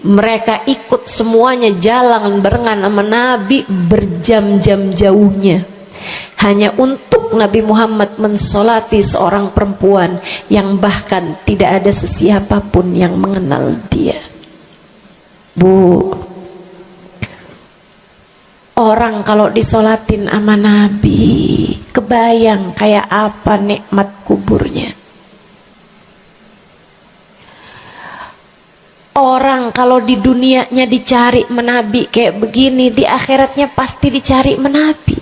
Mereka ikut semuanya jalan barengan sama Nabi berjam-jam jauhnya, hanya untuk Nabi Muhammad mensolati seorang perempuan yang bahkan tidak ada sesiapa pun yang mengenal dia. Bu, orang kalau disolatin sama Nabi, kebayang kayak apa nikmat kuburnya. Orang Orang kalau di dunianya dicari menabi kayak begini, di akhiratnya pasti dicari menabi.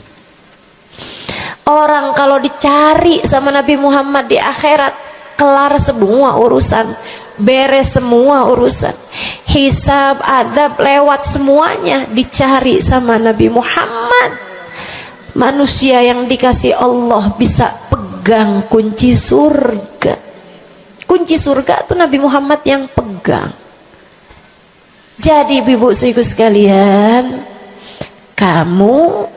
Orang kalau dicari sama Nabi Muhammad di akhirat, kelar semua urusan, beres semua urusan, hisab, adab lewat semuanya, dicari sama Nabi Muhammad. Manusia yang dikasih Allah bisa pegang kunci surga. Kunci surga itu Nabi Muhammad yang pegang. Jadi ibu-ibu sekalian, kamu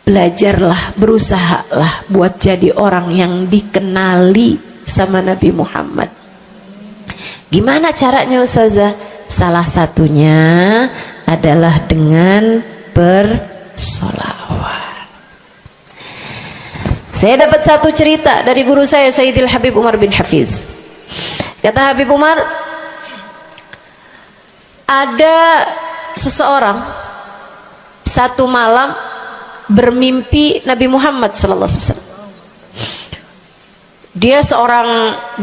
belajarlah, berusahalah buat jadi orang yang dikenali sama Nabi Muhammad. Gimana caranya Ustazah? Salah satunya adalah dengan bersolawat. Saya dapat satu cerita dari guru saya, Sayyidil Habib Umar bin Hafiz. Kata Habib Umar, ada seseorang satu malam bermimpi Nabi Muhammad sallallahu alaihi wasallam. Dia seorang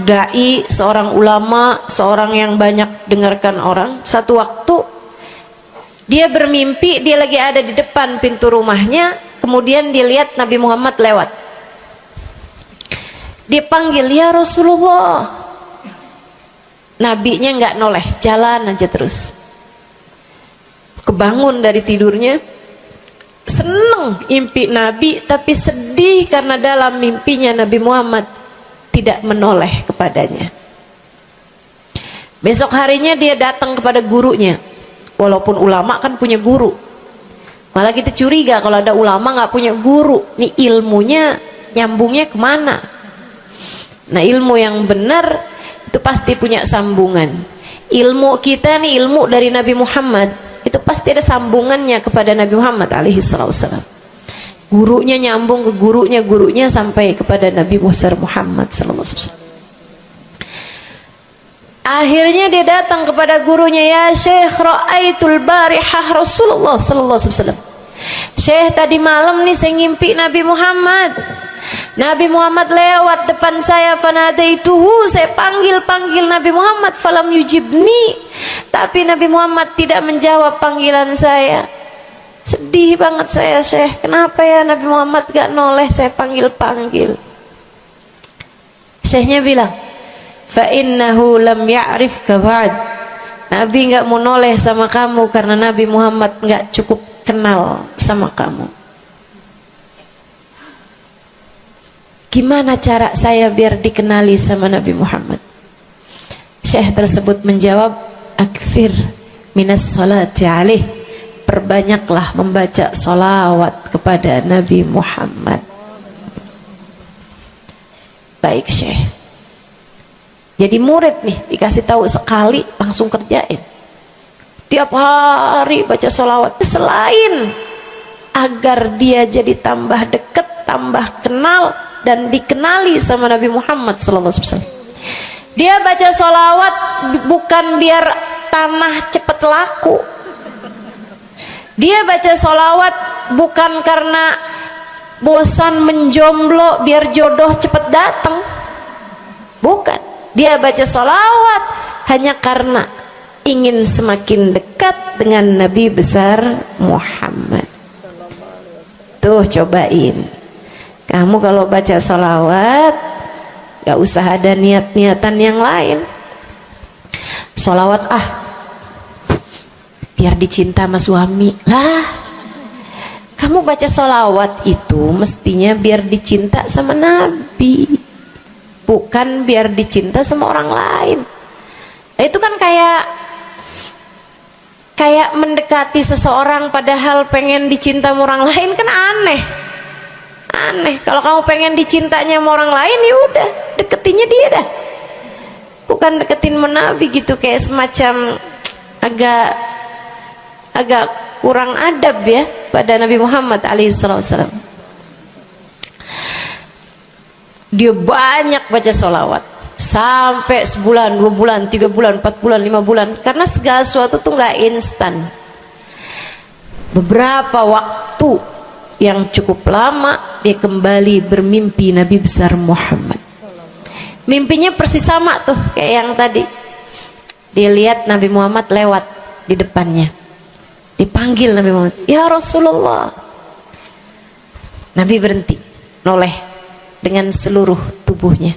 dai, seorang ulama, seorang yang banyak dengarkan orang. Satu waktu dia bermimpi, dia lagi ada di depan pintu rumahnya, kemudian dia lihat Nabi Muhammad lewat. Dia panggil, ya Rasulullah. Nabinya nggak noleh, jalan aja terus. Kebangun dari tidurnya, seneng impi Nabi, tapi sedih karena dalam mimpinya Nabi Muhammad tidak menoleh kepadanya. Besok harinya dia datang kepada gurunya. Walaupun ulama kan punya guru, malah kita curiga kalau ada ulama nggak punya guru. Nih ilmunya nyambungnya kemana? Nah, ilmu yang benar itu pasti punya sambungan. Ilmu kita nih, ilmu dari Nabi Muhammad, itu pasti ada sambungannya kepada Nabi Muhammad alaihi wasallam. Gurunya nyambung ke gurunya sampai kepada Nabi Muhammad sallallahu alaihi wasallam. Akhirnya dia datang kepada gurunya, ya Syekh, ra'aitul barihah Rasulullah sallallahu alaihi wasallam. Syekh, tadi malam nih saya ngimpi Nabi Muhammad. Nabi Muhammad lewat depan saya, fanadaituhu, saya panggil Nabi Muhammad, falam yujibni, tapi Nabi Muhammad tidak menjawab panggilan saya. Sedih banget saya, Syekh, kenapa ya Nabi Muhammad gak noleh saya panggil. Syekhnya bilang, fa innahu lam ya'rifka ba'd. Nabi gak mau noleh sama kamu karena Nabi Muhammad gak cukup kenal sama kamu. Gimana cara saya biar dikenali sama Nabi Muhammad? Syekh tersebut menjawab, akfir minas salati alaih, perbanyaklah membaca salawat kepada Nabi Muhammad. Baik Syekh. Jadi murid nih, dikasih tahu sekali langsung kerjain. Tiap hari baca salawat. Selain agar dia jadi tambah dekat, tambah kenal dan dikenali sama Nabi Muhammad sallallahu alaihi wasallam. Dia baca sholawat bukan biar tanah cepat laku. Dia baca sholawat bukan karena bosan menjomblo biar jodoh cepat datang. Bukan. Dia baca sholawat hanya karena ingin semakin dekat dengan Nabi besar Muhammad. Tuh cobain. Kamu kalau baca sholawat gak usah ada niat-niatan yang lain. Sholawat biar dicinta sama suami lah. Kamu baca sholawat itu mestinya biar dicinta sama Nabi, bukan biar dicinta sama orang lain. Itu kan kayak mendekati seseorang padahal pengen dicinta sama orang lain, kan aneh. Kalau kamu pengen dicintanya sama orang lain, ya udah deketinnya dia dah, bukan deketin Nabi gitu. Kayak semacam agak kurang adab ya pada Nabi Muhammad alaihissalam. Dia banyak baca sholawat sampai sebulan, 2 bulan, 3 bulan, 4 bulan, 5 bulan, karena segala sesuatu tuh nggak instan. Beberapa waktu yang cukup lama dia kembali bermimpi Nabi besar Muhammad. Mimpinya persis sama tuh kayak yang tadi. Dilihat Nabi Muhammad lewat di depannya. Dipanggil Nabi Muhammad, "Ya Rasulullah." Nabi berhenti, noleh dengan seluruh tubuhnya.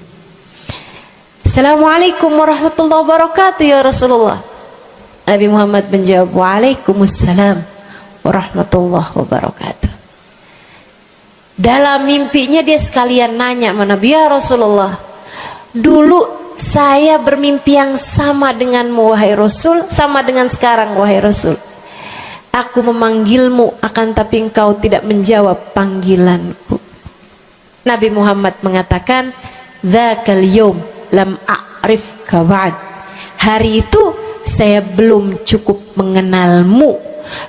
"Assalamualaikum warahmatullahi wabarakatuh ya Rasulullah." Nabi Muhammad menjawab, "Waalaikumsalam warahmatullahi wabarakatuh." Dalam mimpinya dia sekalian nanya sama Nabi, "Ya Rasulullah, dulu saya bermimpi yang sama denganmu wahai Rasul, sama dengan sekarang wahai Rasul. Aku memanggilmu akan tapi engkau tidak menjawab panggilanku." Nabi Muhammad mengatakan, "Dzakal yaum lam a'rifka ba'd." Hari itu saya belum cukup mengenalmu.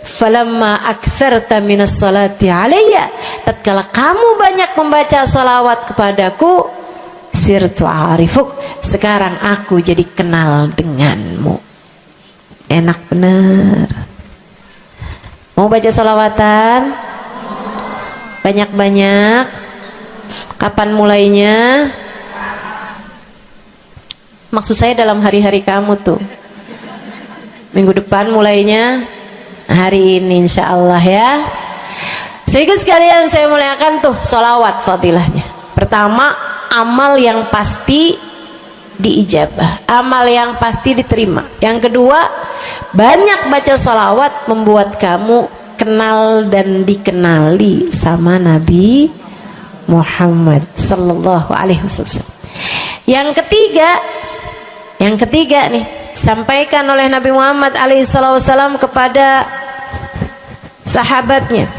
Falamma aktsarta minas salati alayya, tatkala kamu banyak membaca salawat kepadaku, sirtu arifuk, sekarang aku jadi kenal denganmu. Enak bener. Mau baca salawatan? Banyak-banyak. Kapan mulainya? Maksud saya dalam hari-hari kamu tuh. Minggu depan mulainya, hari ini insya Allah ya. Sehingga sekalian saya muliakan tuh salawat fadilahnya. Pertama, amal yang pasti diijabah, amal yang pasti diterima. Yang kedua, banyak baca salawat membuat kamu kenal dan dikenali sama Nabi Muhammad sallallahu alaihi wasallam. Yang ketiga nih, sampaikan oleh Nabi Muhammad alaihi wasallam kepada sahabatnya.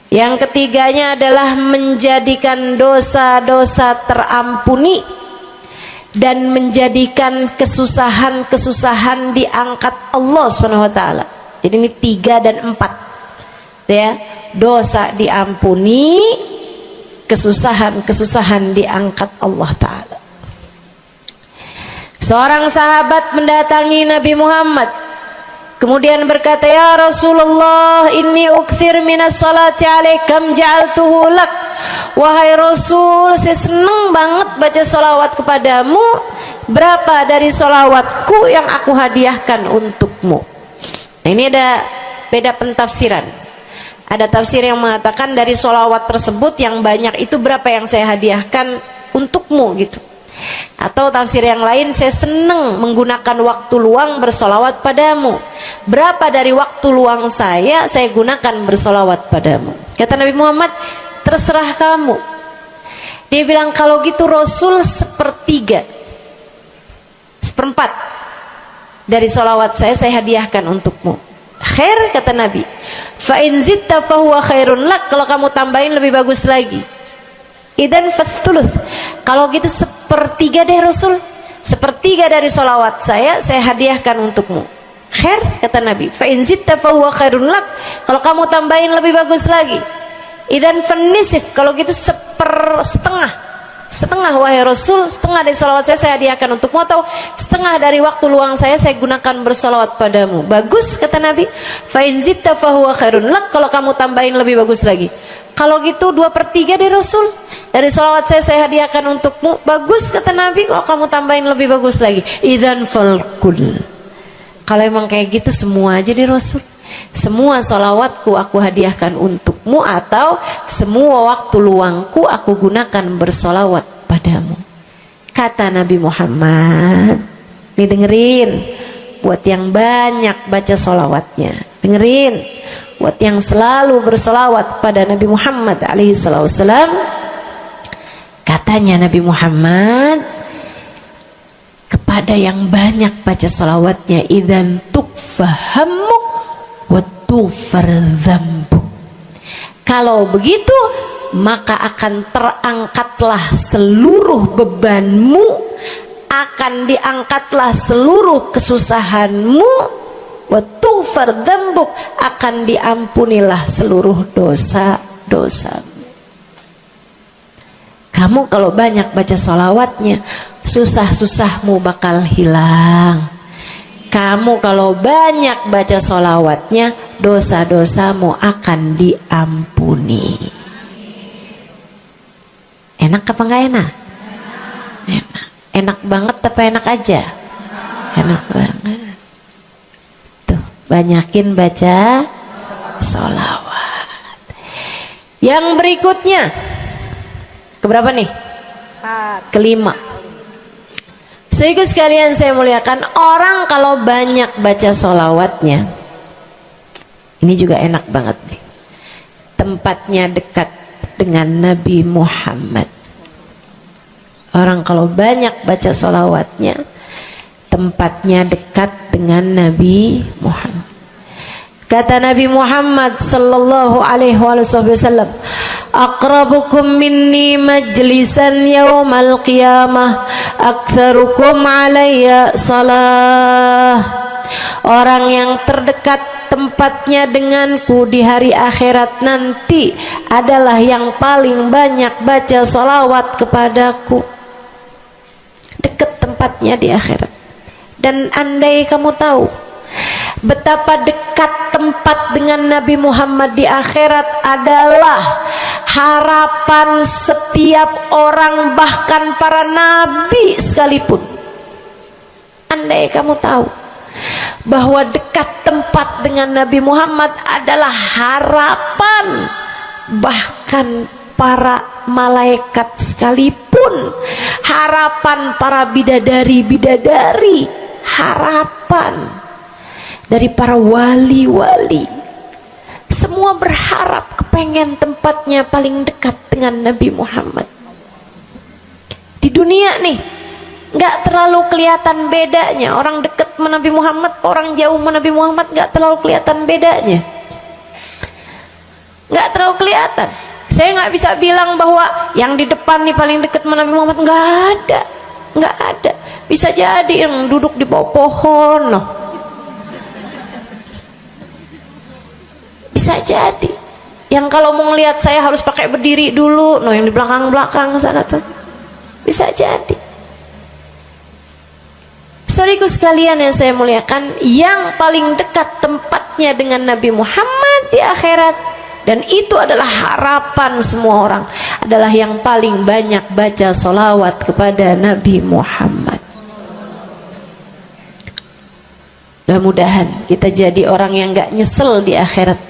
Yang ketiganya adalah menjadikan dosa-dosa terampuni dan menjadikan kesusahan-kesusahan diangkat Allah Subhanahu wa taala. Jadi ini 3 dan 4. Ya, dosa diampuni, kesusahan-kesusahan diangkat Allah taala. Seorang sahabat mendatangi Nabi Muhammad, kemudian berkata, "Ya Rasulullah, inni ukthir minas salati alaikam ja'altuhu lak." Wahai Rasul, saya senang banget baca salawat kepadamu. Berapa dari salawatku yang aku hadiahkan untukmu? Nah, ini ada beda pentafsiran. Ada tafsir yang mengatakan dari salawat tersebut yang banyak itu berapa yang saya hadiahkan untukmu gitu. Atau tafsir yang lain, saya senang menggunakan waktu luang bersolawat padamu. Berapa dari waktu luang saya gunakan bersolawat padamu? Kata Nabi Muhammad, terserah kamu. Dia bilang, kalau gitu Rasul 1/3, 1/4 dari solawat saya hadiahkan untukmu. Khair, kata Nabi. Fa in zitta fahuwa khairun lak. Kalau kamu tambahin lebih bagus lagi. Idan fathuluth. Kalau gitu 1/3 deh Rasul. 1/3 dari solawat saya hadiahkan untukmu. Khair, kata Nabi. Fa in zitta fahuwa khairun lak. Kalau kamu tambahin lebih bagus lagi. Idan fanisif. Kalau gitu 1/2. Setengah wahai Rasul, setengah dari solawat saya hadiahkan untukmu, atau setengah dari waktu luang saya gunakan bersolawat padamu. Bagus, kata Nabi. Fa in zitta fahuwa khairun lak. Kalau kamu tambahin lebih bagus lagi. Kalau gitu 2/3 deh Rasul. Dari salawat saya hadiahkan untukmu. Bagus, kata Nabi. Kalau kamu tambahin lebih bagus lagi. Idzan falkul. Kalau emang kayak gitu semua aja di Rasul. Semua salawatku aku hadiahkan untukmu, atau semua waktu luangku aku gunakan bersolawat padamu. Kata Nabi Muhammad. Nih dengerin. Buat yang banyak baca salawatnya. Dengerin. Buat yang selalu bersolawat pada Nabi Muhammad alaihi wasallam. Katanya Nabi Muhammad kepada yang banyak baca salawatnya, idzan tukfahamuk wa tughfar dzambuk. Kalau begitu maka akan terangkatlah seluruh bebanmu, akan diangkatlah seluruh kesusahanmu, wa tughfar dzambuk, akan diampunilah seluruh dosa-dosamu. Kamu kalau banyak baca salawatnya, susah-susahmu bakal hilang. Kamu kalau banyak baca salawatnya, dosa-dosamu akan diampuni. Enak apa enggak enak? Enak. Enak banget apa enak aja? Enak banget. Tuh, banyakin baca sholawat. Yang berikutnya, keberapa nih? Kelima. Saudara sekalian saya muliakan, orang kalau banyak baca sholawatnya, ini juga enak banget nih. Tempatnya dekat dengan Nabi Muhammad. Orang kalau banyak baca sholawatnya, tempatnya dekat dengan Nabi Muhammad. Kata Nabi Muhammad sallallahu alaihi wasallam, aqrabukum minni majlisan yaumal qiyamah aktsarukum alayya salah. Orang yang terdekat tempatnya denganku di hari akhirat nanti adalah yang paling banyak baca salawat kepadaku. Dekat tempatnya di akhirat. Dan andai kamu tahu betapa dekat tempat dengan Nabi Muhammad di akhirat adalah harapan setiap orang, bahkan para nabi sekalipun. Andai kamu tahu bahwa dekat tempat dengan Nabi Muhammad adalah harapan bahkan para malaikat sekalipun, harapan para bidadari-bidadari, harapan dari para wali-wali, semua berharap kepengen tempatnya paling dekat dengan Nabi Muhammad. Di dunia nih nggak terlalu kelihatan bedanya, orang dekat sama Nabi Muhammad, orang jauh sama Nabi Muhammad nggak terlalu kelihatan bedanya, nggak terlalu kelihatan. Saya nggak bisa bilang bahwa yang di depan nih paling dekat sama Nabi Muhammad, nggak ada, nggak ada. Bisa jadi yang duduk di bawah pohon, no. Bisa jadi yang kalau mau ngelihat saya harus pakai berdiri dulu, no, yang di belakang-belakang sana tuh. Bisa jadi. Saudaraku sekalian yang saya muliakan, yang paling dekat tempatnya dengan Nabi Muhammad di akhirat, dan itu adalah harapan semua orang, adalah yang paling banyak baca sholawat kepada Nabi Muhammad. Mudah-mudahan kita jadi orang yang gak nyesel di akhirat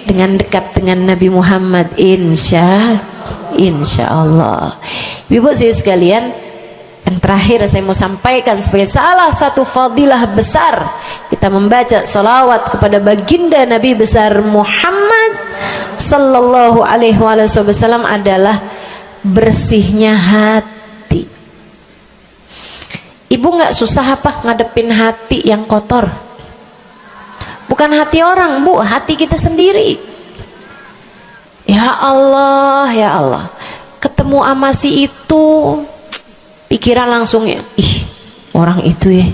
dengan dekat dengan Nabi Muhammad, insya Allah. Ibu saya sekalian, yang terakhir saya mau sampaikan sebagai salah satu fadilah besar kita membaca salawat kepada baginda Nabi besar Muhammad sallallahu alaihi wasallam adalah bersihnya hati. Ibu nggak susah apa ngadepin hati yang kotor? Bukan hati orang, Bu, hati kita sendiri. Ya Allah, ya Allah, ketemu sama si itu, pikiran langsung ya, ih orang itu ya,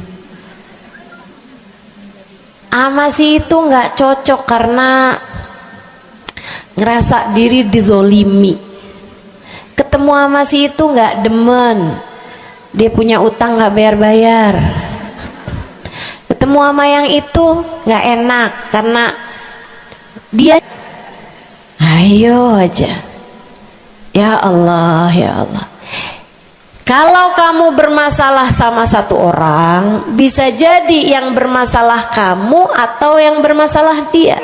sama si itu nggak cocok karena ngerasa diri dizolimi. Ketemu sama si itu nggak demen, dia punya utang nggak bayar-bayar. Ketemu sama yang itu nggak enak karena dia, ayo aja. Ya Allah, ya Allah. Kalau kamu bermasalah sama satu orang, bisa jadi yang bermasalah kamu atau yang bermasalah dia.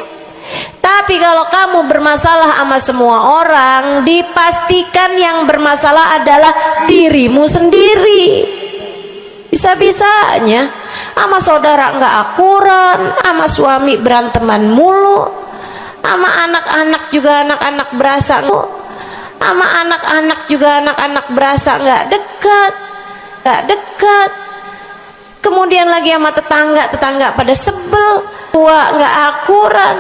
Tapi kalau kamu bermasalah sama semua orang, dipastikan yang bermasalah adalah dirimu sendiri. Bisa-bisanya sama saudara nggak akuran, sama suami beranteman mulu, sama anak-anak juga anak-anak berasa, sama anak-anak juga anak-anak berasa nggak dekat. Kemudian lagi sama tetangga pada sebel, tua nggak akuran.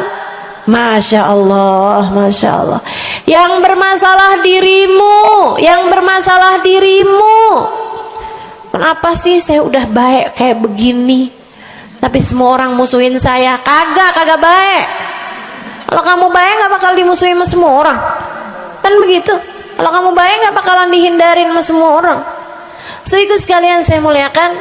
Masya Allah, Masya Allah. Yang bermasalah dirimu. Kenapa sih saya udah baik kayak begini, tapi semua orang musuhin saya? Kagak baik. Kalau kamu baik nggak bakal dimusuhin sama semua orang, kan begitu. Kalau kamu baik nggak bakalan dihindarin sama semua orang. So itu sekalian saya muliakan,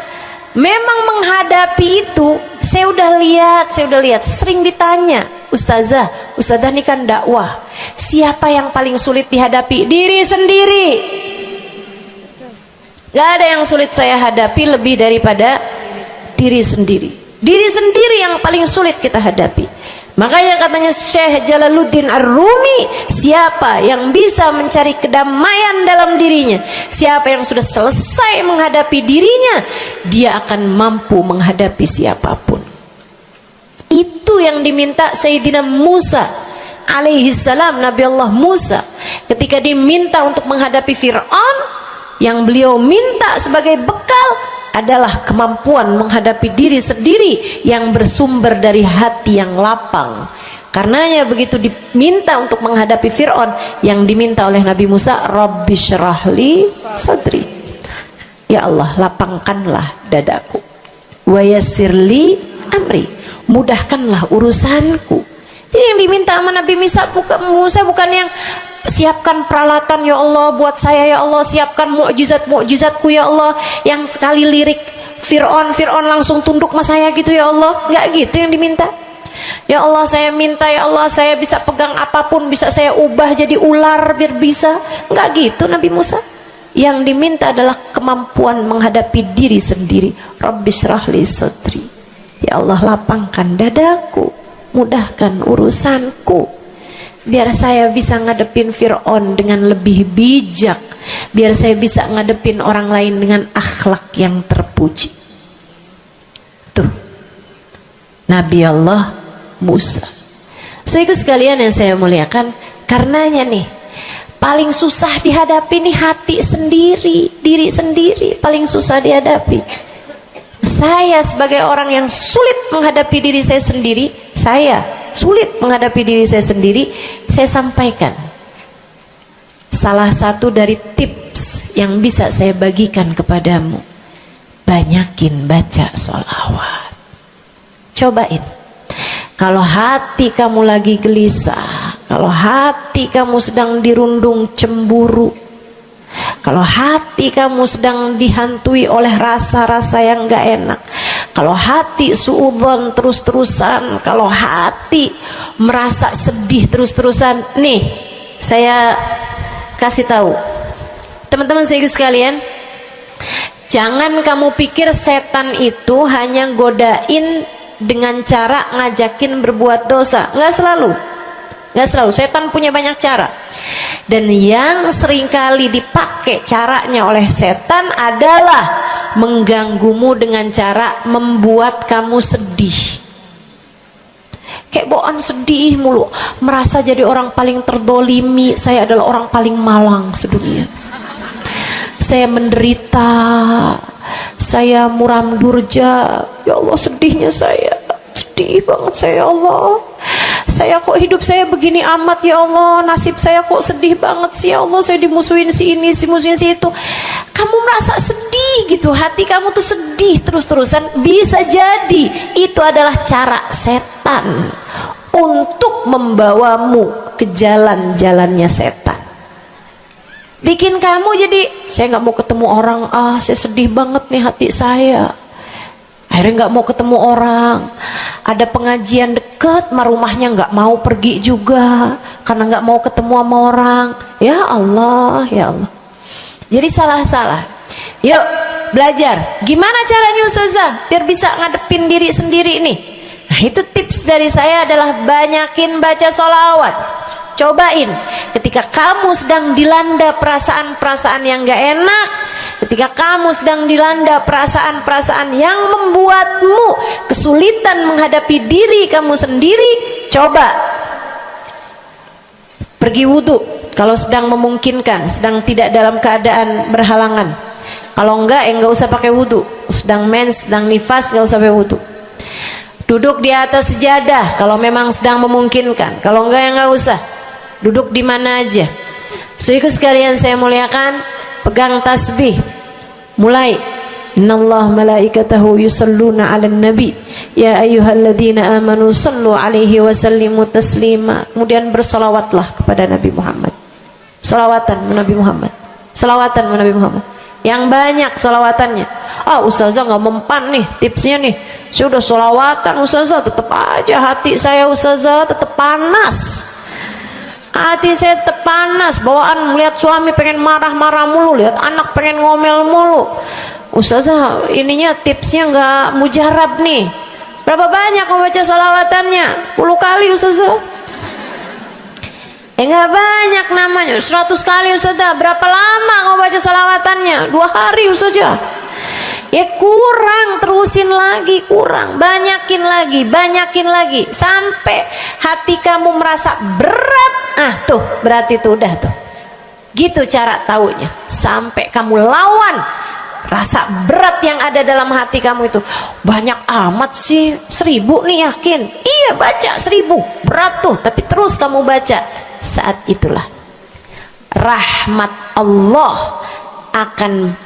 memang menghadapi itu saya udah lihat, sering ditanya, Ustazah ini kan dakwah, siapa yang paling sulit dihadapi? Diri sendiri. Gak ada yang sulit saya hadapi lebih daripada diri sendiri. Diri sendiri yang paling sulit kita hadapi. Makanya katanya Syekh Jalaluddin Ar-Rumi, siapa yang bisa mencari kedamaian dalam dirinya, siapa yang sudah selesai menghadapi dirinya, dia akan mampu menghadapi siapapun. Itu yang diminta Sayyidina Musa alaihi salam, Nabi Allah Musa, ketika diminta untuk menghadapi Fir'aun, yang beliau minta sebagai bekal adalah kemampuan menghadapi diri sendiri yang bersumber dari hati yang lapang. Karenanya begitu diminta untuk menghadapi Fir'aun, yang diminta oleh Nabi Musa, Rabbi syrahli sadri, ya Allah lapangkanlah dadaku, wa yassirli amri, mudahkanlah urusanku. Jadi yang diminta sama Nabi Musa bukan yang siapkan peralatan ya Allah buat saya, ya Allah siapkan mukjizat-mukjizatku ya Allah, yang sekali lirik Fir'aun langsung tunduk sama saya gitu ya Allah. Enggak gitu yang diminta. Ya Allah saya minta, ya Allah saya bisa pegang apapun, bisa saya ubah jadi ular biar bisa. Enggak gitu Nabi Musa. Yang diminta adalah kemampuan menghadapi diri sendiri. Rabbi syrahli sadri, ya Allah lapangkan dadaku, mudahkan urusanku, biar saya bisa ngadepin Fir'aun dengan lebih bijak, biar saya bisa ngadepin orang lain dengan akhlak yang terpuji. Tuh Nabi Allah Musa. So itu sekalian yang saya muliakan, karenanya nih paling susah dihadapi nih hati sendiri, diri sendiri paling susah dihadapi. Saya sebagai orang yang sulit menghadapi diri saya sendiri, saya sampaikan salah satu dari tips yang bisa saya bagikan kepadamu: banyakin baca sholawat. Cobain. Kalau hati kamu lagi gelisah, kalau hati kamu sedang dirundung cemburu, kalau hati kamu sedang dihantui oleh rasa-rasa yang gak enak, kalau hati suudzon terus-terusan, kalau hati merasa sedih terus-terusan, nih saya kasih tahu teman-teman saya sekalian, jangan kamu pikir setan itu hanya godain dengan cara ngajakin berbuat dosa. Nggak selalu. Setan punya banyak cara. Dan yang seringkali dipakai caranya oleh setan adalah mengganggumu dengan cara membuat kamu sedih. Kayak bawaan sedih mulu, merasa jadi orang paling terdolimi. Saya adalah orang paling malang sedunia. Saya menderita, saya muram durja, ya Allah sedihnya saya, sedih banget saya, ya Allah saya kok hidup saya begini amat, ya Allah nasib saya kok sedih banget sih, ya Allah saya dimusuhin si ini, si musuhin si itu. Kamu merasa sedih gitu, hati kamu tuh sedih terus-terusan, bisa jadi itu adalah cara setan untuk membawamu ke jalan-jalannya setan, bikin kamu jadi saya nggak mau ketemu orang, saya sedih banget nih hati saya, akhirnya nggak mau ketemu orang. Ada pengajian deket sama rumahnya nggak mau pergi juga karena nggak mau ketemu sama orang. Ya Allah, ya Allah. Jadi salah-salah. Yuk belajar gimana caranya Ustazah biar bisa ngadepin diri sendiri nih. Nah itu tips dari saya adalah banyakin baca sholawat. Cobain ketika kamu sedang dilanda perasaan-perasaan yang gak enak, ketika kamu sedang dilanda perasaan-perasaan yang membuatmu kesulitan menghadapi diri kamu sendiri, coba pergi wudhu kalau sedang memungkinkan, sedang tidak dalam keadaan berhalangan. Kalau enggak ya enggak usah pakai wudhu, sedang mens, sedang nifas enggak usah pakai wudhu. Duduk di atas sejadah kalau memang sedang memungkinkan, kalau enggak ya enggak usah. Duduk di mana aja. Saudaraku sekalian saya muliakan, pegang tasbih. Mulai. Innallaha malaikatahu yusalluna 'alan nabi ya ayyuhalladzina amanu sallu 'alaihi wa sallimu taslima. Kemudian bersolawatlah kepada Nabi Muhammad. Solawatan Nabi Muhammad. Solawatan Nabi Muhammad. Yang banyak solawatannya. Ustazah nggak mempan nih tipsnya nih. Saya udah solawatan Ustazah, tetap aja hati saya Ustazah tetap panas. Hati saya tetap panas, bawaan melihat suami pengen marah-marah mulu, lihat anak pengen ngomel mulu. Ustazah ininya tipsnya nggak mujarab nih. Berapa banyak mau baca salawatannya? 10 kali Ustazah. Nggak banyak namanya, 100 kali Ustazah. Berapa lama mau baca salawatannya? 2 hari Ustazah. Ya kurang, terusin lagi, kurang, banyakin lagi sampai hati kamu merasa berat. Tuh berarti tuh udah tuh. Gitu cara taunya. Sampai kamu lawan rasa berat yang ada dalam hati kamu itu. Banyak amat sih, 1000 nih yakin. Iya baca 1000, berat tuh, tapi terus kamu baca. Saat itulah rahmat Allah akan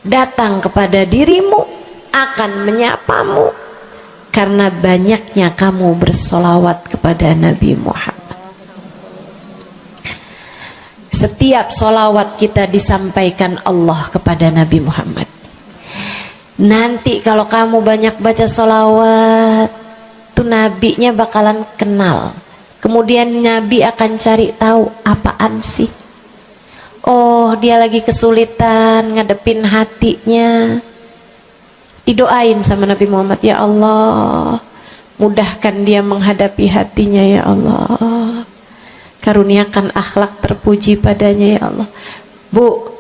datang kepada dirimu, akan menyapamu karena banyaknya kamu bersolawat kepada Nabi Muhammad. Setiap solawat kita disampaikan Allah kepada Nabi Muhammad. Nanti kalau kamu banyak baca solawat, tuh nabinya bakalan kenal. Kemudian Nabi akan cari tahu apaan sih. Oh, dia lagi kesulitan ngadepin hatinya. Didoain sama Nabi Muhammad, ya Allah, mudahkan dia menghadapi hatinya ya Allah. Karuniakan akhlak terpuji padanya ya Allah. Bu,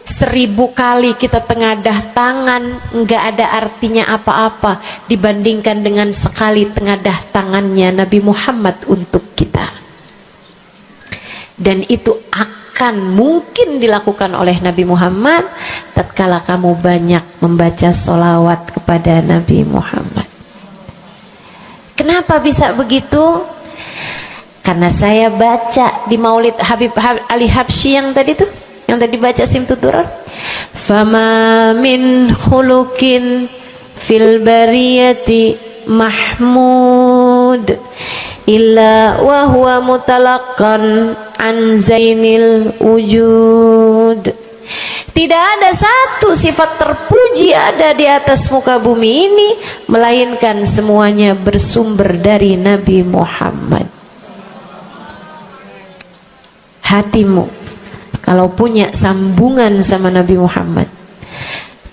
1000 kali kita tengadah tangan nggak ada artinya apa-apa dibandingkan dengan sekali tengadah tangannya Nabi Muhammad untuk kita. Dan itu akan mungkin dilakukan oleh Nabi Muhammad tatkala kamu banyak membaca solawat kepada Nabi Muhammad. Kenapa bisa begitu? Karena saya baca di Maulid Habib Ali Habsyi yang tadi tuh, yang tadi baca Simtud Durar. Fama min khuluqin fil bariyati mahmud illa wa huwa mutalaqqan an zainil wujud. Tidak ada satu sifat terpuji ada di atas muka bumi ini melainkan semuanya bersumber dari Nabi Muhammad. Hatimu kalau punya sambungan sama Nabi Muhammad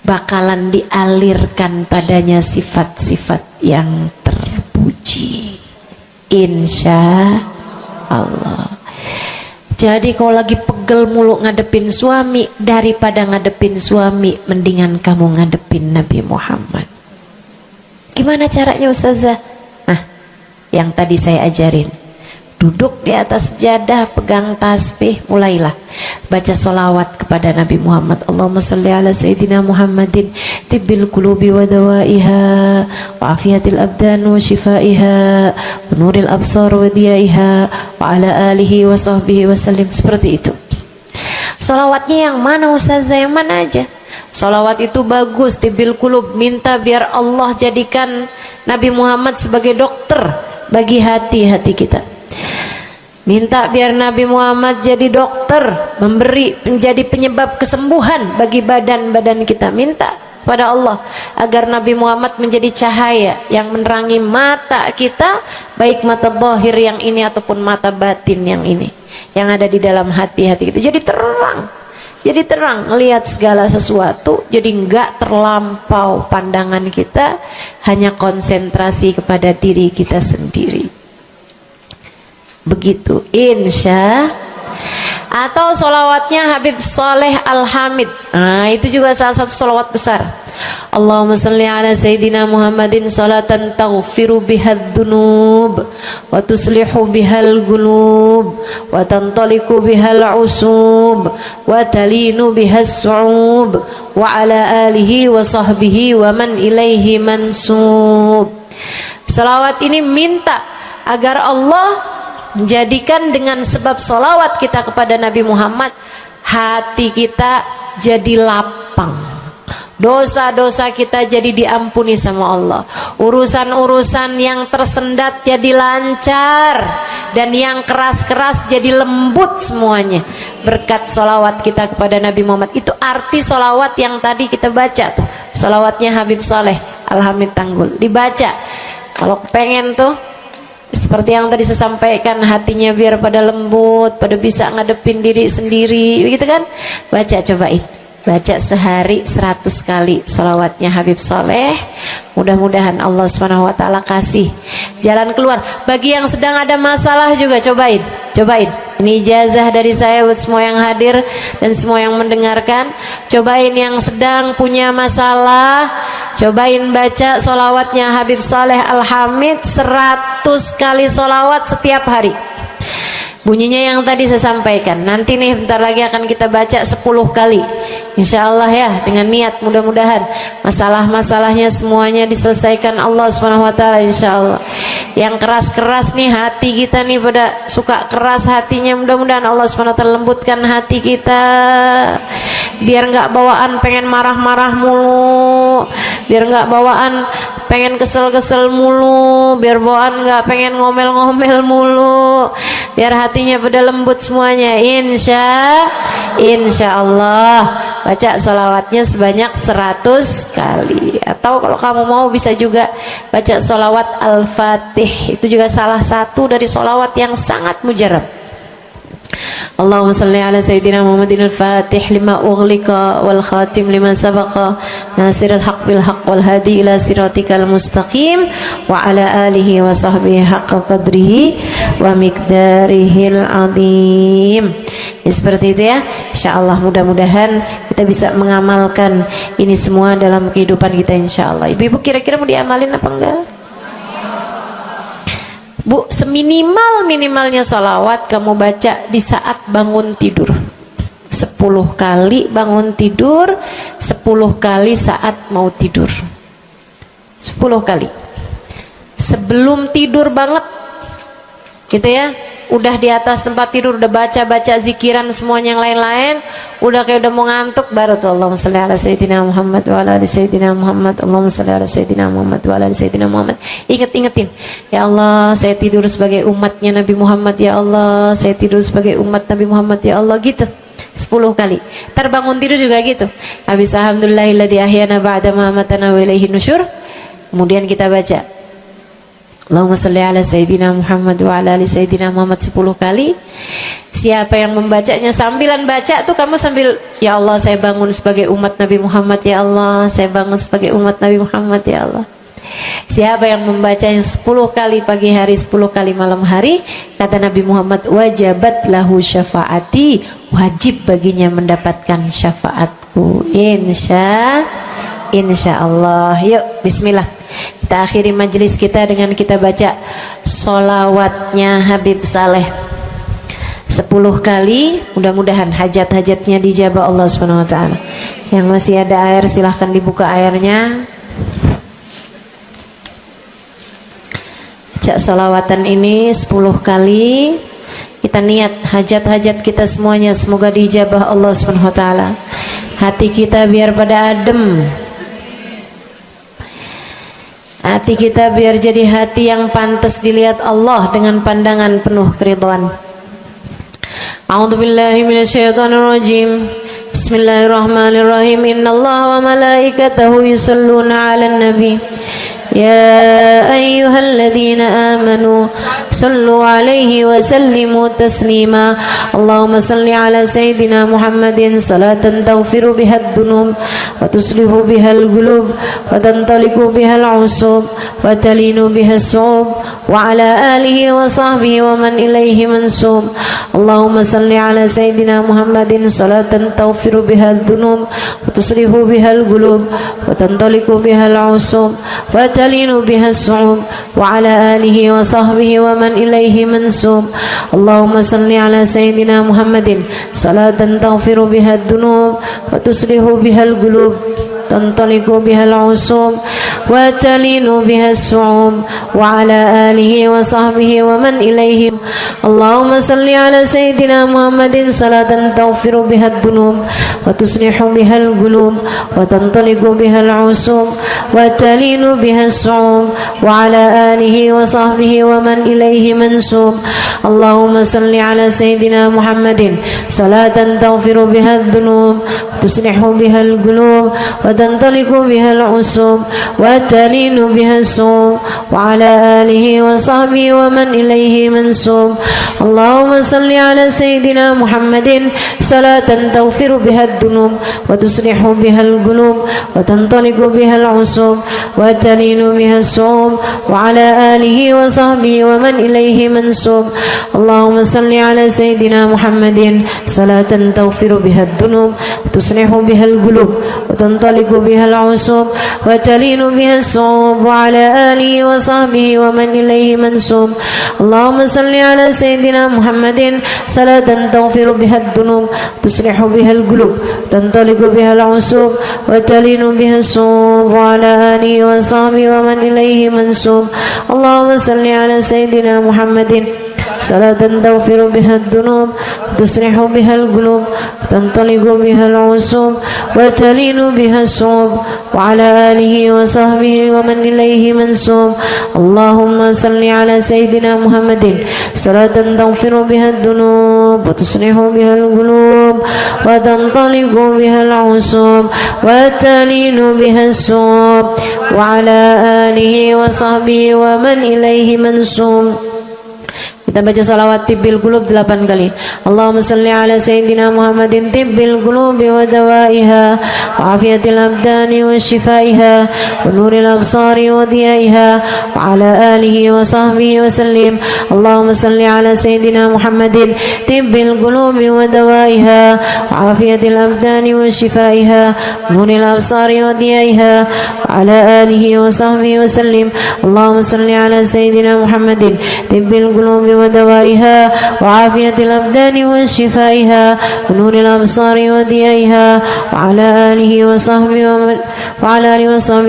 bakalan dialirkan padanya sifat-sifat yang terpuji, insya Allah. Jadi kalau lagi pegel mulu ngadepin suami, daripada ngadepin suami mendingan kamu ngadepin Nabi Muhammad. Gimana caranya Ustazah? Nah, yang tadi saya ajarin. Duduk di atas sejadah, pegang tasbih, mulailah baca solawat kepada Nabi Muhammad. Allahumma salli ala Sayyidina Muhammadin tibbil qulubi wa dawaiha wa afiyatil abdan wa shifaiha wa nuril absar wa diyaiha wa ala alihi wa sahbihi wa sallim. Seperti itu. Solawatnya yang mana Ustazah? Yang mana aja? Solawat itu bagus, tibbil qulub, minta biar Allah jadikan Nabi Muhammad sebagai dokter bagi hati-hati kita. Minta biar Nabi Muhammad jadi dokter, menjadi penyebab kesembuhan bagi badan-badan kita. Minta pada Allah agar Nabi Muhammad menjadi cahaya yang menerangi mata kita, baik mata zahir yang ini ataupun mata batin yang ini, yang ada di dalam hati-hati kita. Jadi terang melihat segala sesuatu, jadi enggak terlampau pandangan kita, hanya konsentrasi kepada diri kita sendiri. Begitu, insya. Atau solawatnya Habib Saleh Al-Hamid. Nah, itu juga salah satu solawat besar. Allahumma salli ala Sayyidina Muhammadin salatan taghfiru bihad dunub wa tuslihu bihal gulub wa tantaliku bihal usub wa talinu bihas su'ub wa ala alihi wa sahbihi wa man ilaihi mansub. Salawat ini minta agar Allah menjadikan dengan sebab solawat kita kepada Nabi Muhammad, hati kita jadi lapang, dosa-dosa kita jadi diampuni sama Allah, urusan-urusan yang tersendat jadi lancar, dan yang keras-keras jadi lembut semuanya berkat solawat kita kepada Nabi Muhammad. Itu arti solawat yang tadi kita baca tuh, solawatnya Habib Saleh Al-Hamid Tanggul. Dibaca kalau pengen tuh seperti yang tadi saya sampaikan, hatinya biar pada lembut, pada bisa ngadepin diri sendiri, begitu kan? Baca, cobain. baca sehari 100 kali sholawatnya Habib Soleh. Mudah-mudahan Allah Subhanahu wa ta'ala kasih jalan keluar. Bagi yang sedang ada masalah juga cobain. Ini ijazah dari saya buat semua yang hadir dan semua yang mendengarkan. Cobain yang sedang punya masalah, cobain baca sholawatnya Habib Soleh Al-Hamid 100 kali sholawat setiap hari. Bunyinya yang tadi saya sampaikan. Nanti nih bentar lagi akan kita baca 10 kali. Insya Allah ya, dengan niat mudah-mudahan masalah-masalahnya semuanya diselesaikan Allah Subhanahu wa ta'ala, insya Allah. Yang keras-keras nih hati kita nih, pada suka keras hatinya, mudah-mudahan Allah Subhanahu wa ta'ala lembutkan hati kita, biar nggak bawaan pengen marah-marah mulu, biar nggak bawaan pengen kesel-kesel mulu, biar bawaan nggak pengen ngomel-ngomel mulu, biar hatinya pada lembut semuanya. Insya Allah baca salawatnya sebanyak 100 kali. Atau kalau kamu mau bisa juga baca salawat Al-Fatih, itu juga salah satu dari salawat yang sangat mujarab. Allahumma salli ala Sayyidina Muhammadin al-Fatih lima ughliqa wal khatim lima sabaqa nasirul haq bil haq wal hadi ila siratikal mustaqim wa ala alihi wa sahbihi haqqa qadrihi wa miqdarihil azim. Ya, seperti itu ya. Insyaallah mudah-mudahan kita bisa mengamalkan ini semua dalam kehidupan kita insyaallah. Ibu-ibu kira-kira mau diamalin apa enggak? Bu, seminimal-minimalnya salawat kamu baca di saat bangun tidur 10 kali bangun tidur, 10 kali saat mau tidur, 10 kali sebelum tidur banget gitu ya. Udah di atas tempat tidur udah baca-baca zikiran semuanya yang lain-lain, udah kayak udah mau ngantuk, baru tuh Allahumma shalli ala Sayyidina Muhammad wa ala ali Sayyidina Muhammad, Allahumma shalli ala Sayyidina Muhammad wa ala ali Sayyidina Muhammad. Ingetin, ya Allah saya tidur sebagai umatnya Nabi Muhammad, ya Allah saya tidur sebagai umat Nabi Muhammad, ya Allah, gitu 10 kali. Terbangun tidur juga gitu. Habis alhamdulillahilladzi ahyana ba'da ma amatana wa ilaihi nusyur. Kemudian kita baca Allahumma salli ala Sayyidina Muhammad wa ala ali Sayyidina Muhammad 10 kali. Siapa yang membacanya sambilan baca tuh kamu sambil, ya Allah saya bangun sebagai umat Nabi Muhammad, ya Allah saya bangun sebagai umat Nabi Muhammad, ya Allah. Siapa yang membacanya 10 kali pagi hari, 10 kali malam hari, kata Nabi Muhammad, wajabat lahu syafaati, wajib baginya mendapatkan syafaatku. Insya Allah. Yuk bismillah, kita akhiri majelis kita dengan kita baca sholawatnya Habib Saleh 10 kali. Mudah-mudahan hajat-hajatnya dijabah Allah Subhanahu wa ta'ala. Yang masih ada air silahkan dibuka airnya. Baca sholawatan ini 10 kali. Kita niat hajat-hajat kita semuanya semoga dijabah Allah Subhanahu wa ta'ala. Hati kita biar pada adem, hati kita biar jadi hati yang pantas dilihat Allah dengan pandangan penuh keridhaan. A'udzubillahi minasyaitonirrajim. Bismillahirrahmanirrahim. Innallaha wa malaikatahu yusholluna 'alan nabi. يا أيها الذين آمنوا صلوا عليه وسلموا تسليما اللهم صل على سيدنا محمد صلاة تغفر بها الذنوب وتصلح بها القلوب وتنطلق بها العصوب وتلين بها الصعوب وعلى آله وصحبه ومن إليه منسوب اللهم صل على سيدنا محمد صلاة تغفر بها الذنوب وتصلح بها القلوب وتنطلق بها العصوب وتلين بها الصعوب وعلى آله وصحبه ومن إليه منسوب اللهم صل على سيدنا محمد صلاة تغفر بها الذنوب وتصلح بها القلوب تنطلق بها العصوب وتلين بها الصعوب وعلى آله وصحبه ومن إليه اللهم صل على سيدنا محمد صلاة تغفر بها الذنوب وتصلح بها القلوب وتنطلق بها العصوب وتلين بها الصعوب وعلى آله وصحبه ومن إليه منسوب اللهم صل على سيدنا محمد صلاة تغفر بها الذنوب وتصلح بها القلوب وتنطلق بها العصوب وتلين بها الصوم وعلى آله وصحبه ومن إليه منسوب. اللهم صل على سيدنا محمد صلاة تغفر بها الذنوب وتصلح بها القلوب وتنطلق بها العصوب وتلين بها الصوم وعلى آله وصحبه ومن إليه منسوب. اللهم صل على سيدنا محمد صلاة تغفر بها الذنوب وتصلح بها القلوب وتنطلق بها العصوب وتلين بها الصوم وعلى آله وصحبه ومن إليه منسوب. اللهم صل على سيدنا محمد صلاة تغفر بها الذنوب تصلح بها القلوب تنطلق بها العصوب وتلين بها الصوم وعلى آله وصحبه ومن إليه منسوب. اللهم صل على سيدنا محمد صلاة تغفر بها الذنوب تصلح بها القلوب تنطلق بها العصوب وتلين بها الصوم وعلى آله وصحبه ومن إليه منسوب. اللهم صل على سيدنا محمد صلاة تغفر بها الذنوب وتصلح بها القلوب وتنطلق بها العصوب وتلين بها الصوم وعلى آله وصحبه ومن إليه منسوب. Kita baca salawat tibbil qulub 8 kali. Allahumma salli ala sayyidina Muhammadin tibbil qulubi wa dawaiha wa afiyatil abdani wa shifaiha wa nuril absari wa diyaiha wa ala alihi wa sahbihi wa sallim. Allahumma salli ala sayyidina Muhammadin tibbil qulubi wa dawaiha wa afiyatil abdani wa shifaiha wa nuril absari wa diyaiha wa ala alihi wa sahbihi wa sallim. Allahumma salli ala sayyidina Muhammadin tibbil qulubi ودوائها وعافية الأبدان وشفائها ونور الأبصار وضيائها وعلى آله وصحبه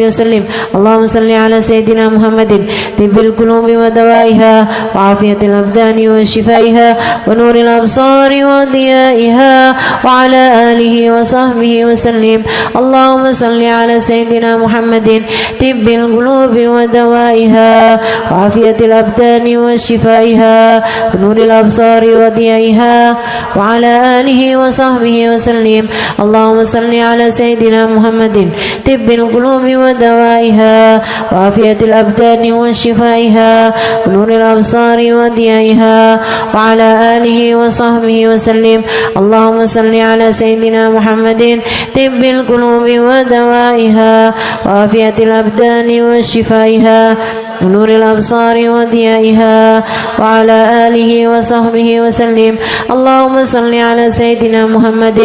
وسلم. اللهم صل على سيدنا محمد طب القلوب ودوائها وعافية الأبدان وشفائها ونور الأبصار وضيائها وعلى آله وصحبه وسلم. اللهم صل على سيدنا محمد طب القلوب ودوائها وعافية الأبدان وشفائها ونور الأبصار وضيائها وعلى آله وصحبه وسلم. اللهم صل على سيدنا محمد طب القلوب ودوائها وعافية الأبدان وشفائها ونور الأبصار وضيائها وعلى آله وصحبه وسلم. اللهم صل على سيدنا محمد طب القلوب ودوائها وعافية الأبدان وشفائها ونور الأبصار وضيائها وعلى آله وصحبه وسلم. اللهم صل على سيدنا محمد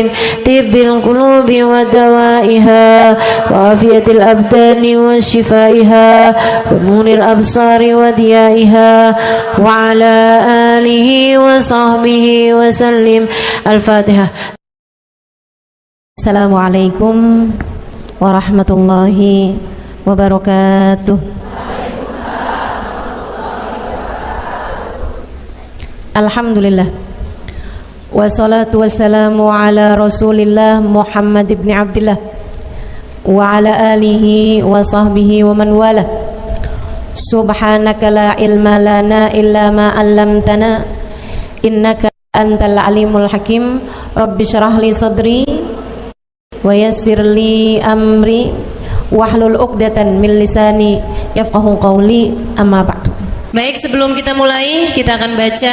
طب القلوب ودوائها وعافية الأبدان وشفائها ونور الأبصار وضيائها وعلى آله وصحبه وسلم. الفاتحة. السلام عليكم ورحمة الله وبركاته. Alhamdulillah wassalatu wassalamu ala rasulillah Muhammad ibn Abdillah wa ala alihi wa sahbihi wa man wala. Subhanaka la ilma lana illa ma 'allamtana innaka antal alimul hakim. Rabbi syrah li sadri wa yassir li amri wahlul 'uqdatan min lisani yafqahu qawli. Amma ba'du. Baik, sebelum kita mulai kita akan baca